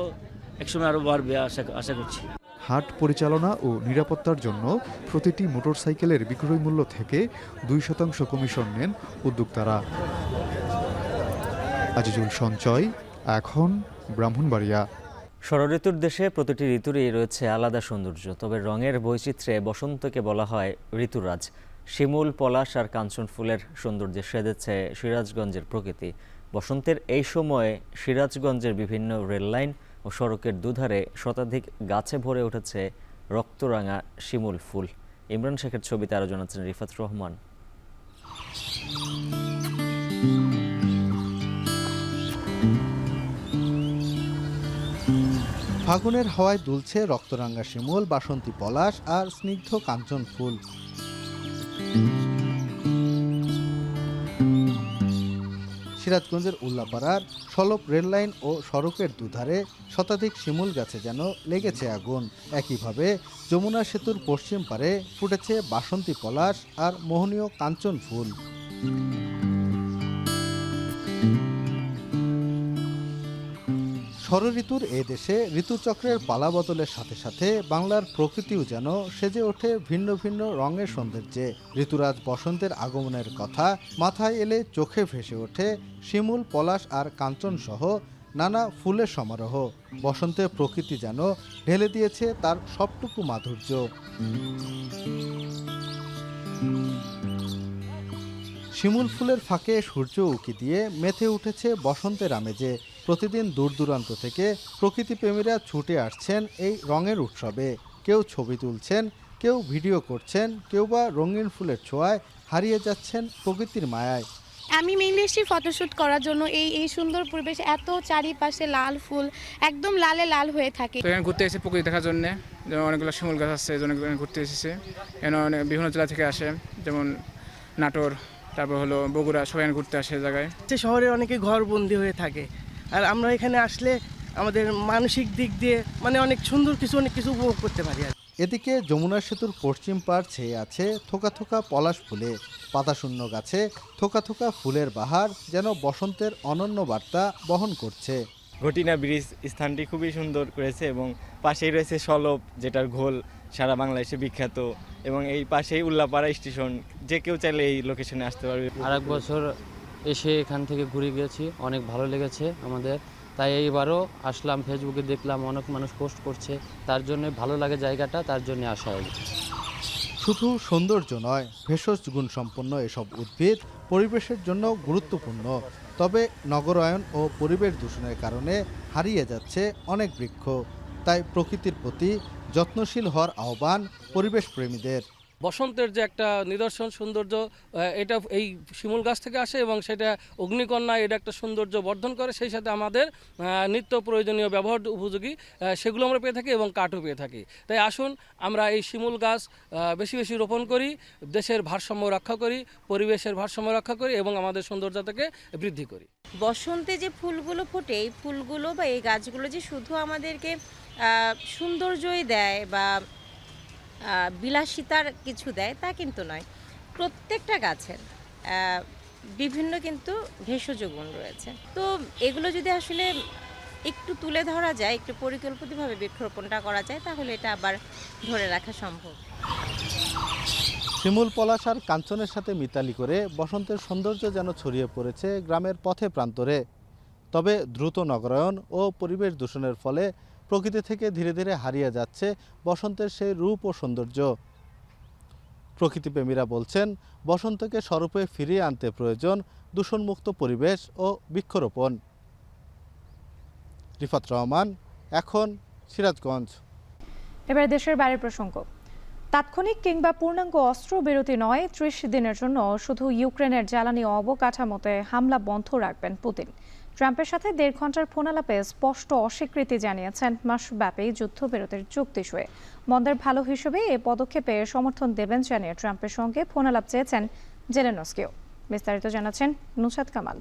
একসময় আরও বাড়বে আশা করছি। হাট পরিচালনা ও নিরাপত্তার জন্য প্রতিটি মোটরসাইকেলের বিক্রয় মূল্য থেকে 2% কমিশন নেন উদ্যোক্তারা। আজিজুল সঞ্চয়, এখন ব্রাহ্মণবাড়িয়া। ষড়ঋতুর দেশে প্রতিটি ঋতুরই রয়েছে আলাদা সৌন্দর্য, তবে রঙের বৈচিত্র্যে বসন্তকে বলা হয় ঋতুরাজ। শিমুল, পলাশ আর কাঞ্চন ফুলের সৌন্দর্যে সেজেছে সিরাজগঞ্জের প্রকৃতি। বসন্তের এই সময়ে সিরাজগঞ্জের বিভিন্ন রেললাইন ও সড়কের দুধারে শতাধিক গাছে ভরে উঠেছে রক্তরাঙা শিমুল ফুল। ইমরান শেখের ছবিতে আরও জানাচ্ছেন রিফাত রহমান। ফাগুনের হাওয়ায় দুলছে রক্তরাঙ্গা শিমুল, বাসন্তী পলাশ আর স্নিগ্ধ কাঞ্চন ফুল। সিরাজগঞ্জের উল্লাপাড়ার সলপ রেললাইন ও সড়কের দুধারে শতাধিক শিমুল গাছে যেন লেগেছে আগুন। একইভাবে যমুনা সেতুর পশ্চিম পারে ফুটেছে বাসন্তী পলাশ আর মোহনীয় কাঞ্চন ফুল। ষড়ঋতুর এ দেশে ঋতুচক্রের পালা বদলের সাথে সাথে বাংলার প্রকৃতিও যেন সেজে ওঠে ভিন্ন ভিন্ন রঙের সৌন্দর্যে। ঋতুরাজ বসন্তের আগমনের কথা মাথায় এলে চোখে ভেসে ওঠে শিমুল, পলাশ আর কাঞ্চন সহ নানা ফুলের সমারোহ। বসন্তে প্রকৃতি যেন ঢেলে দিয়েছে তার সবটুকু মাধুর্য। শিমুল ফুলের ফাঁকে সূর্য উঁকি দিয়ে মেতে উঠেছে বসন্তের আমেজে। প্রতিদিন দূর দূরান্ত থেকে প্রকৃতিপ্রেমীরা ছুটে আসছেন এই রঙের উৎসবে। কেউ ছবি তুলছেন, কেউ ভিডিও করছেন, কেউ বা রঙিন ফুলের ছোঁয়ায় হারিয়ে যাচ্ছেন প্রকৃতির মায়ায়। আমি মেইনলি এসেছি ফটোশ্যুট করার জন্য। এই সুন্দর পরিবেশ, এত চারিপাশে লাল ফুল, একদম লালে লাল হয়ে থাকে। এখানে ঘুরতে এসেছি প্রকৃতি দেখার জন্য, যেমন অনেকগুলো শিমুল গাছ আছে, এই জন্য ঘুরতে এসেছে। এখানে অনেক বিভিন্ন জেলা থেকে আসে, যেমন নাটোর, তারপর হলো বগুড়া, সবাই ঘুরতে আসে জায়গায়। শহরে অনেকে ঘরবন্দি হয়ে থাকে, আর আমরা এখানে আসলে আমাদের মানসিক দিক দিয়ে মানে অনেক সুন্দর অনেক কিছু উপভোগ করতে পারি। এদিকে যমুনা সেতুর পশ্চিম পাড় ছেয়ে আছে থোকা থোকা পলাশ ফুলে। পাতাশূন্য গাছে থোকা থোকা ফুলের বাহার যেন বসন্তের অনন্য বার্তা বহন করছে। ঘটিনা ব্রিজ স্থানটি খুবই সুন্দর করেছে এবং পাশেই রয়েছে সলপ, যেটার ঘোল সারা বাংলাদেশে বিখ্যাত, এবং এই পাশেই উল্লাপাড়া স্টেশন, যে কেউ চাইলে এই লোকেশনে আসতে পারবে। আরেক বছর এসে এখান থেকে ঘুরে গেছি, অনেক ভালো লেগেছে আমাদের, তাই এইবারও আসলাম। ফেসবুকে দেখলাম অনেক মানুষ পোস্ট করছে, তার জন্য ভালো লাগে জায়গাটা, তার জন্য আসা হয়েছে। শুধু সৌন্দর্য নয়, ভেষজ গুণসম্পন্ন এসব উদ্ভিদ পরিবেশের জন্য গুরুত্বপূর্ণ। তবে নগরায়ন ও পরিবেশ দূষণের কারণে হারিয়ে যাচ্ছে অনেক বৃক্ষ। তাই প্রকৃতির প্রতি যত্নশীল হওয়ার আহ্বান পরিবেশ প্রেমীদের। বসন্তের যে একটা নিদর্শন সৌন্দর্য, এটা এই শিমুল গাছ থেকে আসে এবং সেটা অগ্নিকন্যা এটা একটা সৌন্দর্য বর্ধন করে। সেই সাথে আমাদের নিত্য প্রয়োজনীয় ব্যবহার উপযোগী সেগুলো আমরা পেয়ে থাকি এবং কাঠও পেয়ে থাকি। তাই আসুন আমরা এই শিমুল গাছ বেশি বেশি রোপণ করি, দেশের ভারসাম্য রক্ষা করি, পরিবেশের ভারসাম্য রক্ষা করি এবং আমাদের সৌন্দর্যতাকে বৃদ্ধি করি। বসন্তে যে ফুলগুলো ফোটে, এই ফুলগুলো বা এই গাছগুলো যে শুধু আমাদেরকে সৌন্দর্যই দেয় বা বিলাসিতার কিছু দেয় তা কিন্তু নয়। প্রত্যেকটা গাছের বিভিন্ন কিন্তু ভেষজ গুণ রয়েছে। তো এগুলো যদি আসলে একটু তুলে ধরা যায়, একটু পরিকল্পিতভাবে বৃক্ষরোপণটা করা যায়, তাহলে এটা আবার ধরে রাখা সম্ভব। শিমুল, পলাশ আর কাঞ্চনের সাথে মিতালি করে বসন্তের সৌন্দর্য যেন ছড়িয়ে পড়েছে গ্রামের পথে প্রান্তরে। তবে দ্রুত নগরায়ন ও পরিবেশ দূষণের ফলে প্রকৃতি থেকে ধীরে ধীরে হারিয়ে যাচ্ছে বসন্তের সেই রূপ ও সৌন্দর্য। প্রকৃতিপ্রেমীরা বলছেন, বসন্তকে স্বরূপে ফিরিয়ে আনতে প্রয়োজন দূষণমুক্ত পরিবেশ ও বৃক্ষরোপণ। রিফাত রহমান, এখন সিরাজগঞ্জ। এবার দেশের বাইরের প্রসঙ্গ। তাৎক্ষণিক কিংবা পূর্ণাঙ্গ অস্ত্রবিরতি নয়, 30 দিনের জন্য শুধু ইউক্রেনের জ্বালানি অবকাঠামোতে হামলা বন্ধ রাখবেন পুতিন। ট্রাম্পের সাথে 1.5 ঘন্টার ফোনালাপে স্পষ্ট অস্বীকৃতি জানিয়েছেন মাসব্যাপী যুদ্ধবিরতির চুক্তি সয়ে। মন্দের ভালো হিসেবে এ পদক্ষেপে সমর্থন দেবেন জানিয়ে ট্রাম্পের সঙ্গে ফোনালাপ চেয়েছেন জেলেনস্কিও। বিস্তারিত জানাচ্ছেন নুসরাত কামাল।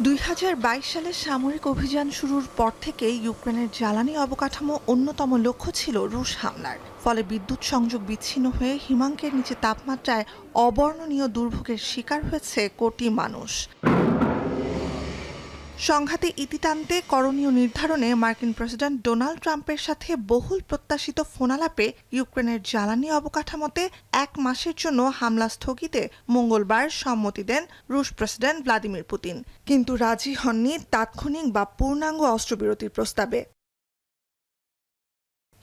2022 সালে সামরিক অভিযান শুরুর পর থেকে ইউক্রেনের জ্বালানি অবকাঠামো অন্যতম লক্ষ্য ছিল রুশ হামলার। ফলে বিদ্যুৎ সংযোগ বিচ্ছিন্ন হয়ে হিমাঙ্কের নিচে তাপমাত্রায় অবর্ণনীয় দুর্ভোগের শিকার হয়েছে কোটি মানুষ। সংঘাতে ইতি টানতে করণীয় নির্ধারণে মার্কিন প্রেসিডেন্ট ডোনাল্ড ট্রাম্পের সাথে বহুল প্রত্যাশিত ফোনালাপে ইউক্রেনের জ্বালানি অবকাঠামোতে 1 মাসের জন্য হামলা স্থগিতে মঙ্গলবার সম্মতি দেন রুশ প্রেসিডেন্ট ভ্লাদিমির পুতিন, কিন্তু রাজি হননি তাৎক্ষণিক বা পূর্ণাঙ্গ অস্ত্রবিরতির প্রস্তাবে।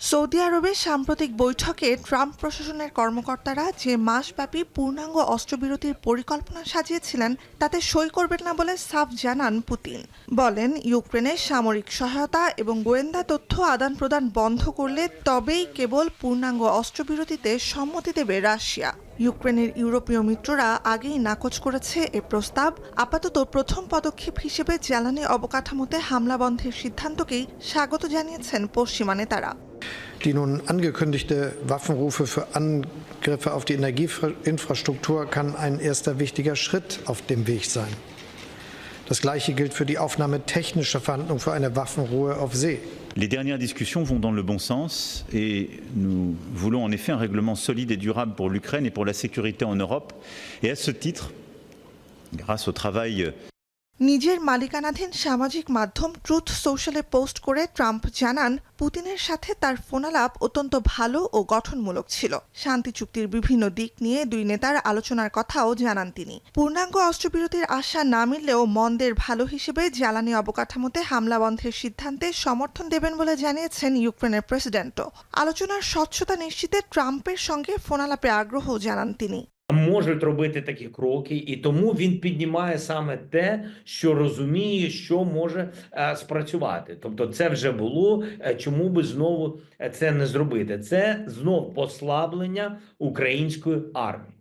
সৌদি আরবে সাম্প্রতিক বৈঠকে ট্রাম্প প্রশাসনের কর্মকর্তারা যে মাসব্যাপী পূর্ণাঙ্গ অস্ত্রবিরতির পরিকল্পনা সাজিয়েছিলেন তাতে সই করবেন না বলে সাফ জানান পুতিন। বলেন, ইউক্রেনের সামরিক সহায়তা এবং গোয়েন্দা তথ্য আদান প্রদান বন্ধ করলে তবেই কেবল পূর্ণাঙ্গ অস্ত্রবিরতিতে সম্মতি দেবে রাশিয়া। ইউক্রেনের ইউরোপীয় মিত্ররা আগেই নাকচ করেছে এ প্রস্তাব। আপাতত প্রথম পদক্ষেপ হিসেবে জ্বালানি অবকাঠামোতে হামলা বন্ধের সিদ্ধান্তকেই স্বাগত জানিয়েছেন পশ্চিমা নেতারা। Die nun angekündigte Waffenrufe für Angriffe auf die Energieinfrastruktur kann ein erster wichtiger Schritt auf dem Weg sein. Das Gleiche gilt für die Aufnahme technischer Verhandlungen für eine Waffenruhe auf See. Les dernières discussions vont dans le bon sens et nous voulons en effet un règlement solide et durable pour l'Ukraine et pour la sécurité en Europe. Et à ce titre, grâce au travail নিজের মালিকানাধীন সামাজিক মাধ্যম ট্রুথ সোশ্যালে পোস্ট করে ট্রাম্প জানান, পুতিনের সাথে তার ফোনালাপ অত্যন্ত ভালো ও গঠনমূলক ছিল। শান্তি চুক্তির বিভিন্ন দিক নিয়ে দুই নেতার আলোচনার কথাও জানান তিনি। পূর্ণাঙ্গ অস্ত্রবিরতির আশা না মিললেও মন্দের ভালো হিসেবে জ্বালানি অবকাঠামোতে হামলা বন্ধের সিদ্ধান্তে সমর্থন দেবেন বলে জানিয়েছেন ইউক্রেনের প্রেসিডেন্টও। আলোচনার স্বচ্ছতা নিশ্চিতে ট্রাম্পের সঙ্গে ফোনালাপে আগ্রহ জানান তিনি। Можуть робити такі кроки, і тому він піднімає саме те, що розуміє, що може спрацювати. Тобто це вже було, чому би знову це не зробити? Це знов послаблення української армії.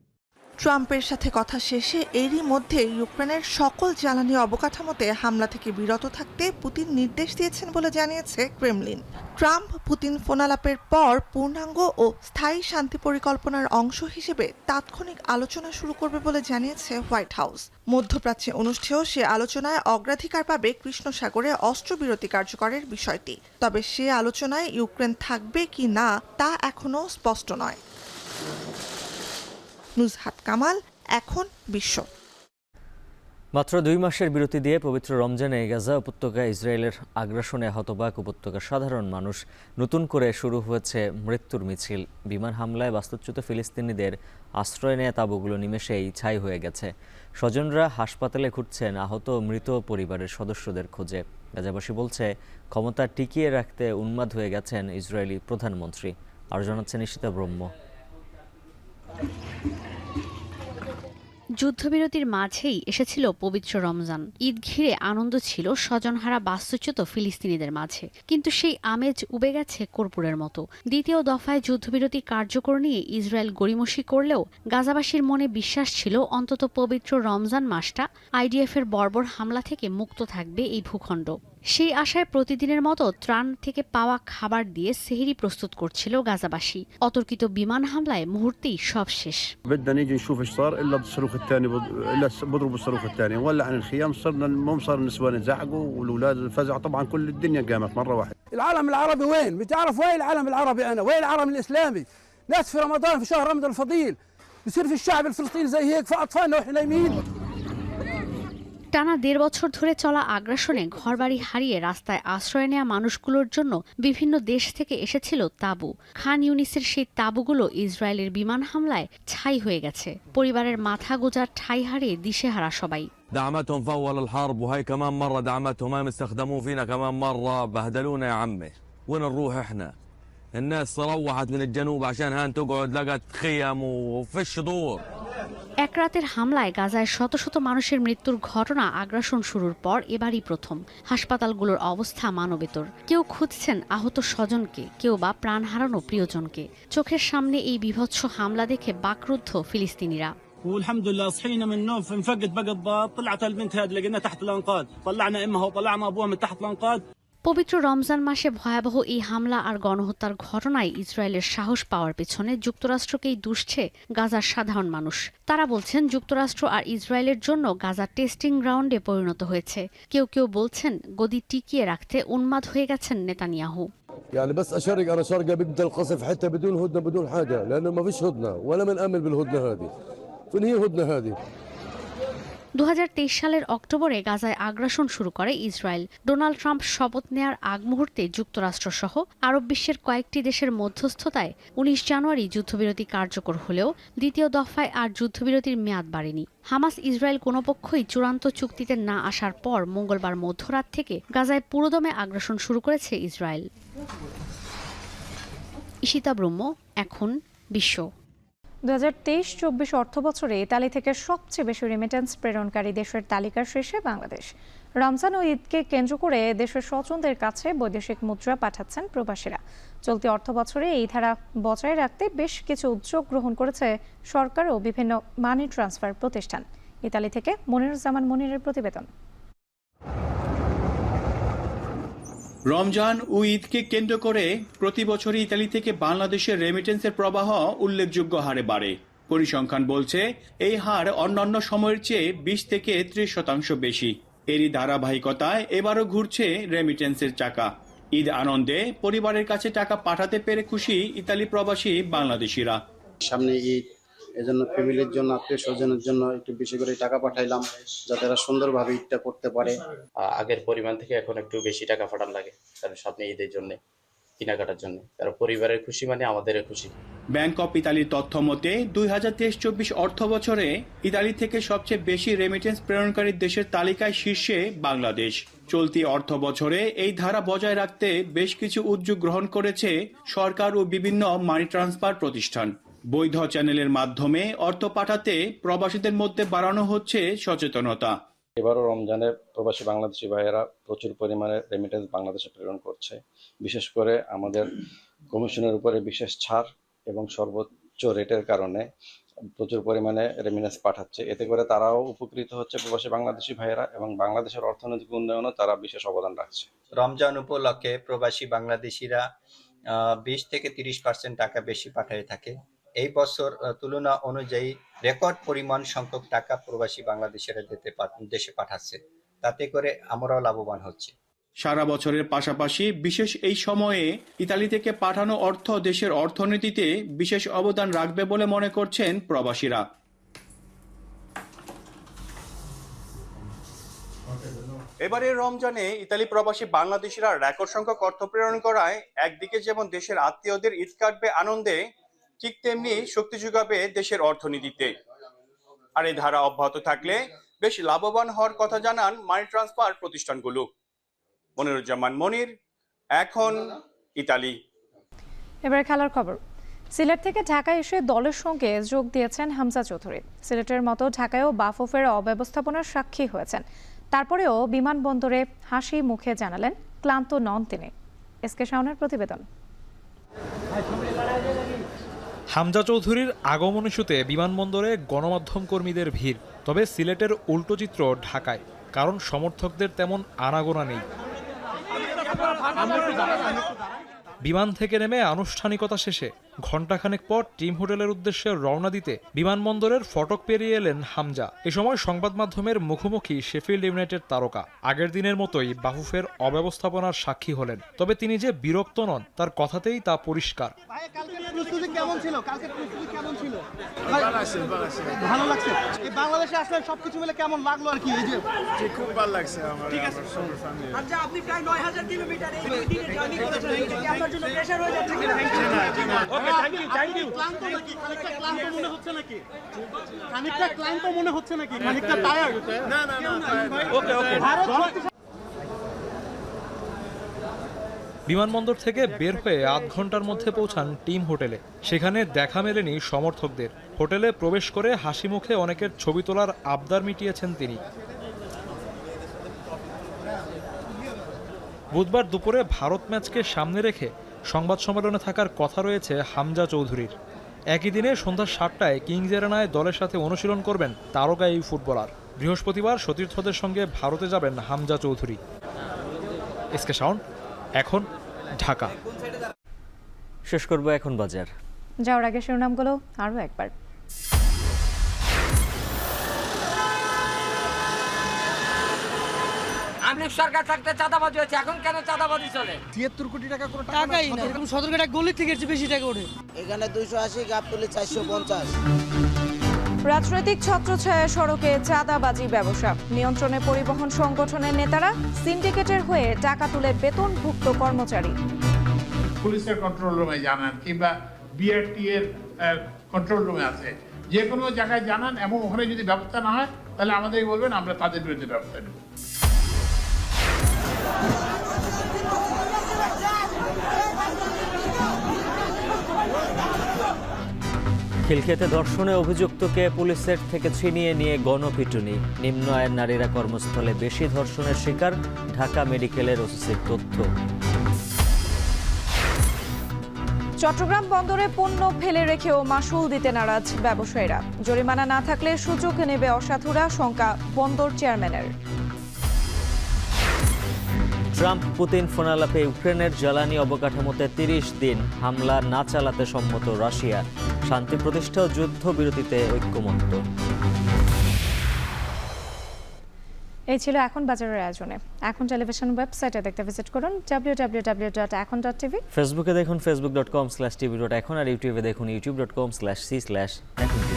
ট্রাম্পের সাথে কথা শেষে এরই মধ্যে ইউক্রেনের সকল জ্বালানি অবকাঠামোতে হামলা থেকে বিরত থাকতে পুতিন নির্দেশ দিয়েছেন বলে জানিয়েছে ক্রেমলিন। ট্রাম্প পুতিন ফোনালাপের পর পূর্ণাঙ্গ ও স্থায়ী শান্তি পরিকল্পনার অংশ হিসেবে তাৎক্ষণিক আলোচনা শুরু করবে বলে জানিয়েছে হোয়াইট হাউস। মধ্যপ্রাচ্যে অনুষ্ঠেয় সে আলোচনায় অগ্রাধিকার পাবে কৃষ্ণ সাগরে অস্ত্রবিরতি কার্যকরের বিষয়টি। তবে সে আলোচনায় ইউক্রেন থাকবে কি না তা এখনও স্পষ্ট নয়। নুসরাত কামাল, এখন বিশ্ব। মাত্র 2 মাসের বিরতি দিয়ে পবিত্র রমজানে গাজা উপত্যকায় ইসরায়েলের আগ্রাসনে হতবাক উপত্যকার সাধারণ মানুষ। নতুন করে শুরু হয়েছে মৃত্যুর মিছিল। বিমান হামলায় বাস্তুচ্যুত ফিলিস্তিনিদের আশ্রয় নেয়া তাঁবুগুলো নিমেষেই ছাই হয়ে গেছে। স্বজনরা হাসপাতালে ঘুরছেন আহত মৃত পরিবারের সদস্যদের খোঁজে। গাজাবাসী বলছে, ক্ষমতা টিকিয়ে রাখতে উন্মাদ হয়ে গেছেন ইসরায়েলি প্রধানমন্ত্রী। আর জানাচ্ছেন নিশিতা ব্রহ্ম। যুদ্ধবিরতির মাঝেই এসেছিল পবিত্র রমজান। ঈদ ঘিরে আনন্দ ছিল স্বজনহারা বাস্তুচ্যুত ফিলিস্তিনিদের মাঝে, কিন্তু সেই আমেজ উবে গেছে কর্পূরের মতো। দ্বিতীয় দফায় যুদ্ধবিরতি কার্যকর নিয়ে ইসরায়েল গড়িমসি করলেও গাজাবাসীর মনে বিশ্বাস ছিল অন্তত পবিত্র রমজান মাসটা আইডিএফের বর্বর হামলা থেকে মুক্ত থাকবে এই ভূখণ্ড। সেই আশায় প্রতিদিনের মতো ত্রাণ থেকে পাওয়া খাবার দিয়ে সেহরি প্রস্তুত করছিল গাজাবাসী। অতর্কিত বিমান হামলায় মুহূর্তেই সব শেষ। بدنا نيجي نشوف ايش صار الا بالصاروخ الثاني الا بضربوا الصاروخ الثاني ولع عن الخيام صرنا المهم صار النسوان يزعقوا والاولاد فزعوا طبعا كل الدنيا قامت مره واحده. العالم العربي وين؟ بتعرف وين العالم العربي انا؟ وين العالم الاسلامي؟ ناس في رمضان في شهر رمضان الفضيل بصير في الشعب الفلسطيني زي هيك في اطفالنا واحنا نايمين. টানা ১.৫ বছর ধরে চলা আগ্রাসনে ঘরবাড়ি হারিয়ে রাস্তায় আশ্রয় নেওয়া মানুষগুলোর জন্য বিভিন্ন দেশ থেকে এসেছিল তাঁবু। খান ইউনিসের সেই তাঁবুগুলো ইসরায়েলের বিমান হামলায় ছাই হয়ে গেছে। পরিবারের মাথা গোঁজার ঠাঁই হারিয়ে দিশেহারা সবাই। دعمتهم في اول الحرب وهي كمان مره دعمتهم هم استخدموه فينا كمان مره بهدلونا يا عمي. وين نروح احنا؟ الناس روحت من الجنوب عشان هان تقعد لقت خيم وفيش دور. এক রাতের হামলায় গাজায় শত শত মানুষের মৃত্যুর ঘটনা আগ্রাসন শুরুর পর এবারই প্রথম। হাসপাতালগুলোর অবস্থা মানবেতর। কেউ খুঁজছেন আহত স্বজনকে, কেউ বা প্রাণ হারানো প্রিয়জনকে। চোখের সামনে এই বীভৎস হামলা দেখে বাকরুদ্ধ ফিলিস্তিনিরা। والحمد لله صحينا من النوم فنفقد بقى طلعت البنت هذه لقيناها تحت الانقاض طلعنا امها وطلعنا ابوها من تحت الانقاض. পবিত্র রমজান মাসে ভয়াবহ এই হামলা আর গণহত্যার ঘটনায় ইসরায়েলের সাহস পাওয়ার পেছনে যুক্তরাষ্ট্রকেই দুষছে গাজার সাধারণ মানুষ। তারা বলছেন যুক্তরাষ্ট্র আর ইসরায়েলের জন্য গাজা টেস্টিং গ্রাউন্ডে পরিণত হয়েছে। কেউ কেউ বলছেন গদি টিকিয়ে রাখতে উন্মাদ হয়ে গেছেন নেতানিয়াহু। يعني بس اشرق انا شرقه بيبدا القصف حتى بدون هدنه بدون حاجه لانه ما فيش هدنه ولا بنامن بالهدنه هذه. فين هي هدنه هذه؟ ২০২৩ সালের অক্টোবরে গাজায় আগ্রাসন শুরু করে ইসরায়েল। ডোনাল্ড ট্রাম্প শপথ নেয়ার আগ মুহূর্তে যুক্তরাষ্ট্রসহ আরব বিশ্বের কয়েকটি দেশের মধ্যস্থতায় ১৯ জানুয়ারি যুদ্ধবিরতি কার্যকর হলেও দ্বিতীয় দফায় আর যুদ্ধবিরতির মেয়াদ বাড়েনি। হামাস ইসরায়েল কোনো পক্ষই চূড়ান্ত চুক্তিতে না আসার পর মঙ্গলবার মধ্যরাত থেকে গাজায় পুরোদমে আগ্রাসন শুরু করেছে ইসরায়েল। ঈশিতা ব্রহ্ম, এখন বিশ্ব। ২০২৩-২৪ অর্থবছরে ইতালি থেকে সবচেয়ে বেশি রেমিটেন্স প্রেরণকারী দেশের তালিকার শীর্ষে বাংলাদেশ। রমজান ও ঈদকে কেন্দ্র করে দেশের স্বজনদের কাছে বৈদেশিক মুদ্রা পাঠাচ্ছেন প্রবাসীরা। চলতি অর্থবছরে এই ধারা বজায় রাখতে বেশ কিছু উদ্যোগ গ্রহণ করেছে সরকার ও বিভিন্ন মানি ট্রান্সফার প্রতিষ্ঠান। ইতালি থেকে মনিরুজ্জামান মনিরের প্রতিবেদন। রমজান ও ঈদকে কেন্দ্র করে প্রতি বছরই ইতালি থেকে বাংলাদেশের রেমিটেন্সের প্রবাহ উল্লেখযোগ্য হারে বাড়ে। পরিসংখ্যান বলছে এই হার অন্যান্য সময়ের চেয়ে ২০ থেকে ৩০% বেশি। এরই ধারাবাহিকতায় এবারও ঘুরছে রেমিটেন্সের চাকা। ঈদ আনন্দে পরিবারের কাছে টাকা পাঠাতে পেরে খুশি ইতালি প্রবাসী বাংলাদেশিরা। সামনে ঈদ, এজন্য ফ্যামিলির জন্য আত্মীয় স্বজনের জন্য একটু বেশি করে টাকা পাঠাইলাম যাতে এরা সুন্দরভাবে ঈদটা করতে পারে। আগের পরিমাণ থেকে এখন একটু বেশি টাকা পাঠান লাগে, কারণ সামনে ঈদের জন্য কেনাকাটার জন্য। কারণ পরিবারের খুশি মানে আমাদেরও খুশি। ব্যাংক অফ ইতালির তথ্য মতে ২০২৩-২৪ অর্থ বছরে ইতালি থেকে সবচেয়ে বেশি রেমিটেন্স প্রেরণকারী দেশের তালিকায় শীর্ষে বাংলাদেশ। চলতি অর্থ বছরে এই ধারা বজায় রাখতে বেশ কিছু উদ্যোগ গ্রহণ করেছে সরকার ও বিভিন্ন মানি ট্রান্সফার প্রতিষ্ঠান। বৈধ চ্যানেলের মাধ্যমে অর্থ পাঠাতে প্রবাসীদের মধ্যে বাড়ানো হচ্ছে সচেতনতা। এবারও রমজানে প্রবাসী বাংলাদেশি ভাইয়েরা প্রচুর পরিমাণে রেমিটেন্স বাংলাদেশে প্রেরণ করছে। বিশেষ করে আমাদের কমিশনের উপরে বিশেষ ছাড় এবং সর্বোচ্চ রেটের কারণে প্রচুর পরিমাণে রেমিটেন্স পাঠাচ্ছে। এতে করে তারাও উপকৃত হচ্ছে প্রবাসী বাংলাদেশি ভাইয়েরা, এবং বাংলাদেশের অর্থনৈতিক উন্নয়নে তারা বিশেষ অবদান রাখছে। রমজান উপলক্ষে প্রবাসী বাংলাদেশিরা 20 থেকে 30% টাকা বেশি পাঠিয়ে থাকে। এই বছর তুলনা অনুযায়ী রেকর্ড পরিমাণ সংখ্যক টাকা প্রবাসী বাংলাদেশিরা দেশে পাঠাচ্ছে, তাতে করে আমরাও লাভবান হচ্ছি। সারা বছরের পাশাপাশি বিশেষ এই সময়ে ইতালি থেকে পাঠানো অর্থ দেশের অর্থনীতিতে বিশেষ অবদান রাখবে বলে মনে করছেন প্রবাসীরা। এবারের রমজানে ইতালি প্রবাসী বাংলাদেশিরা রেকর্ড সংখ্যক অর্থ প্রেরণ করায় একদিকে যেমন দেশের আত্মীয়দের ঈদ কাটবে আনন্দে, ঠিক তেমনি শক্তি যোগাবে দেশের অর্থনীতিতে। আর এই ধারা অব্যাহত থাকলে বেশ লাভবান হওয়ার কথা জানান মানি ট্রান্সফার প্রতিষ্ঠানগুলো। মনিরুজ্জামান মনির, এখন ইতালি। এবার খেলার খবর। সিলেট থেকে ঢাকায় এসে দলের সঙ্গে যোগ দিয়েছেন হামজা চৌধুরী। সিলেটের মতো ঢাকায়ও বাফুফের অব্যবস্থাপনার সাক্ষী হয়েছেন। তারপরেও বিমানবন্দরে হাসি মুখে জানালেন ক্লান্ত নন তিনি। এসকে শাওনের প্রতিবেদন। হামজা চৌধুরীর আগমন ইস্যুতে বিমানবন্দরে গণমাধ্যম কর্মীদের ভিড়। তবে সিলেটের উল্টো চিত্র ঢাকায়, কারণ সমর্থকদের তেমন আনাগোনা নেই। বিমান থেকে নেমে আনুষ্ঠানিকতা শেষে ঘণ্টাখানেক পর টিম হোটেলের উদ্দেশ্যে রওনা দিতে বিমানবন্দরের ফটক পেরিয়ে এলেন হামজা। এ সময় সংবাদ মাধ্যমের মুখোমুখি শেফিল্ড ইউনাইটেড তারকা আগের দিনের মতোই বাফুফের অব্যবস্থাপনার সাক্ষী হলেন। তবে তিনি যে বিরক্ত নন তার কথাতেই তা পরিষ্কার। ভালো লাগছে। এই বাংলাদেশে আসলে সবকিছু মিলে কেমন লাগলো আর কি? এই যে খুব ভালো লাগছে আমার। ঠিক আছে। আচ্ছা, আপনি প্রায় 9000 কিলোমিটার এই দিনে জার্নি করেছেন। আপনার জন্য প্রেসার হয়ে যাচ্ছে কিনা? ওকে, থ্যাংক ইউ। ক্লান্ত নাকি? খানিকটা ক্লান্ত মনে হচ্ছে নাকি? খানিকটা ক্লান্ত মনে হচ্ছে নাকি? খানিকটা টায়ার্ড? না। ওকে। বিমানবন্দর থেকে বের হয়ে আধ ঘন্টার মধ্যে পৌঁছান টিম হোটেলে। সেখানে দেখা মেলেনি সমর্থকদের। হোটেলে প্রবেশ করে হাসি মুখে অনেকের ছবি তোলার আবদার মিটিয়েছেন তিনি। বুধবার দুপুরে ভারত ম্যাচকে সামনে রেখে সংবাদ সম্মেলনে থাকার কথা রয়েছে হামজা চৌধুরীর। একই দিনে সন্ধ্যা 7টায় কিংস এরেনায় দলের সাথে অনুশীলন করবেন তারকা এই ফুটবলার। বৃহস্পতিবার সতীর্থদের সঙ্গে ভারতে যাবেন হামজা চৌধুরী। এসকে শাওন, এখন ঢাকা। শেষ করব এখন বাজার। যাওয়ার আগে শিরোনামগুলো আরও একবার। সরকার থাকতে চাঁদাবাজি হয়েছে, এখন কেন চাঁদাবাজি চলে? 73 কোটি টাকা কোনো টাকাই না। এরকম সদরঘাটা গলি থেকে বেশি টাকা ওঠে। এখানে 280, গাবতলী 450। রাজনৈতিক ছত্রছায়া সড়কে চাঁদাবাজি ব্যবসা নিয়ন্ত্রণে পরিবহন সংগঠনের নেতারা, সিন্ডিকেটের হয়ে টাকা তুলে বেতনভুক্ত কর্মচারী। পুলিশের কন্ট্রোল রুমে জানান কিংবা বিআরটি এর কন্ট্রোল রুমে আছে, যে কোনো জায়গায় জানান, এবং ওখানে যদি ব্যবস্থা না হয় তাহলে আমাদেরকে বলবেন, আমরা তাদের বিরুদ্ধে ব্যবস্থা নেব। খিলক্ষেতে ধর্ষণে অভিযুক্তকে পুলিশের থেকে ছিনিয়ে নিয়ে গণপিটুনি। নিম্ন আয়ের নারীরা কর্মস্থলে বেশি ধর্ষণের শিকার, ঢাকা মেডিকেলের ওসিসির তথ্য। চট্টগ্রাম বন্দরে পণ্য ফেলে রেখেও মাশুল দিতে নারাজ ব্যবসায়ীরা। জরিমানা না থাকলে সুযোগ নেবে অসাধুরা, শঙ্কা বন্দর চেয়ারম্যানের। ট্রাম্প পুতিন ফোনালাপে ইউক্রেনের জ্বালানি অবকাঠামোতে 30 দিন হামলা না চালাতে সম্মত রাশিয়া। শান্তি প্রতিষ্ঠা ও যুদ্ধবিরতিতে ঐক্যমত্য। এই ছিল এখন বাজারের আয়োজনে। এখন টেলিভিশন ওয়েবসাইটে দেখতে ভিজিট করুন www.ekon.tv। ফেসবুকে দেখুন facebook.com/tv.ekon আর ইউটিউবে দেখুন youtube.com/c/ekon।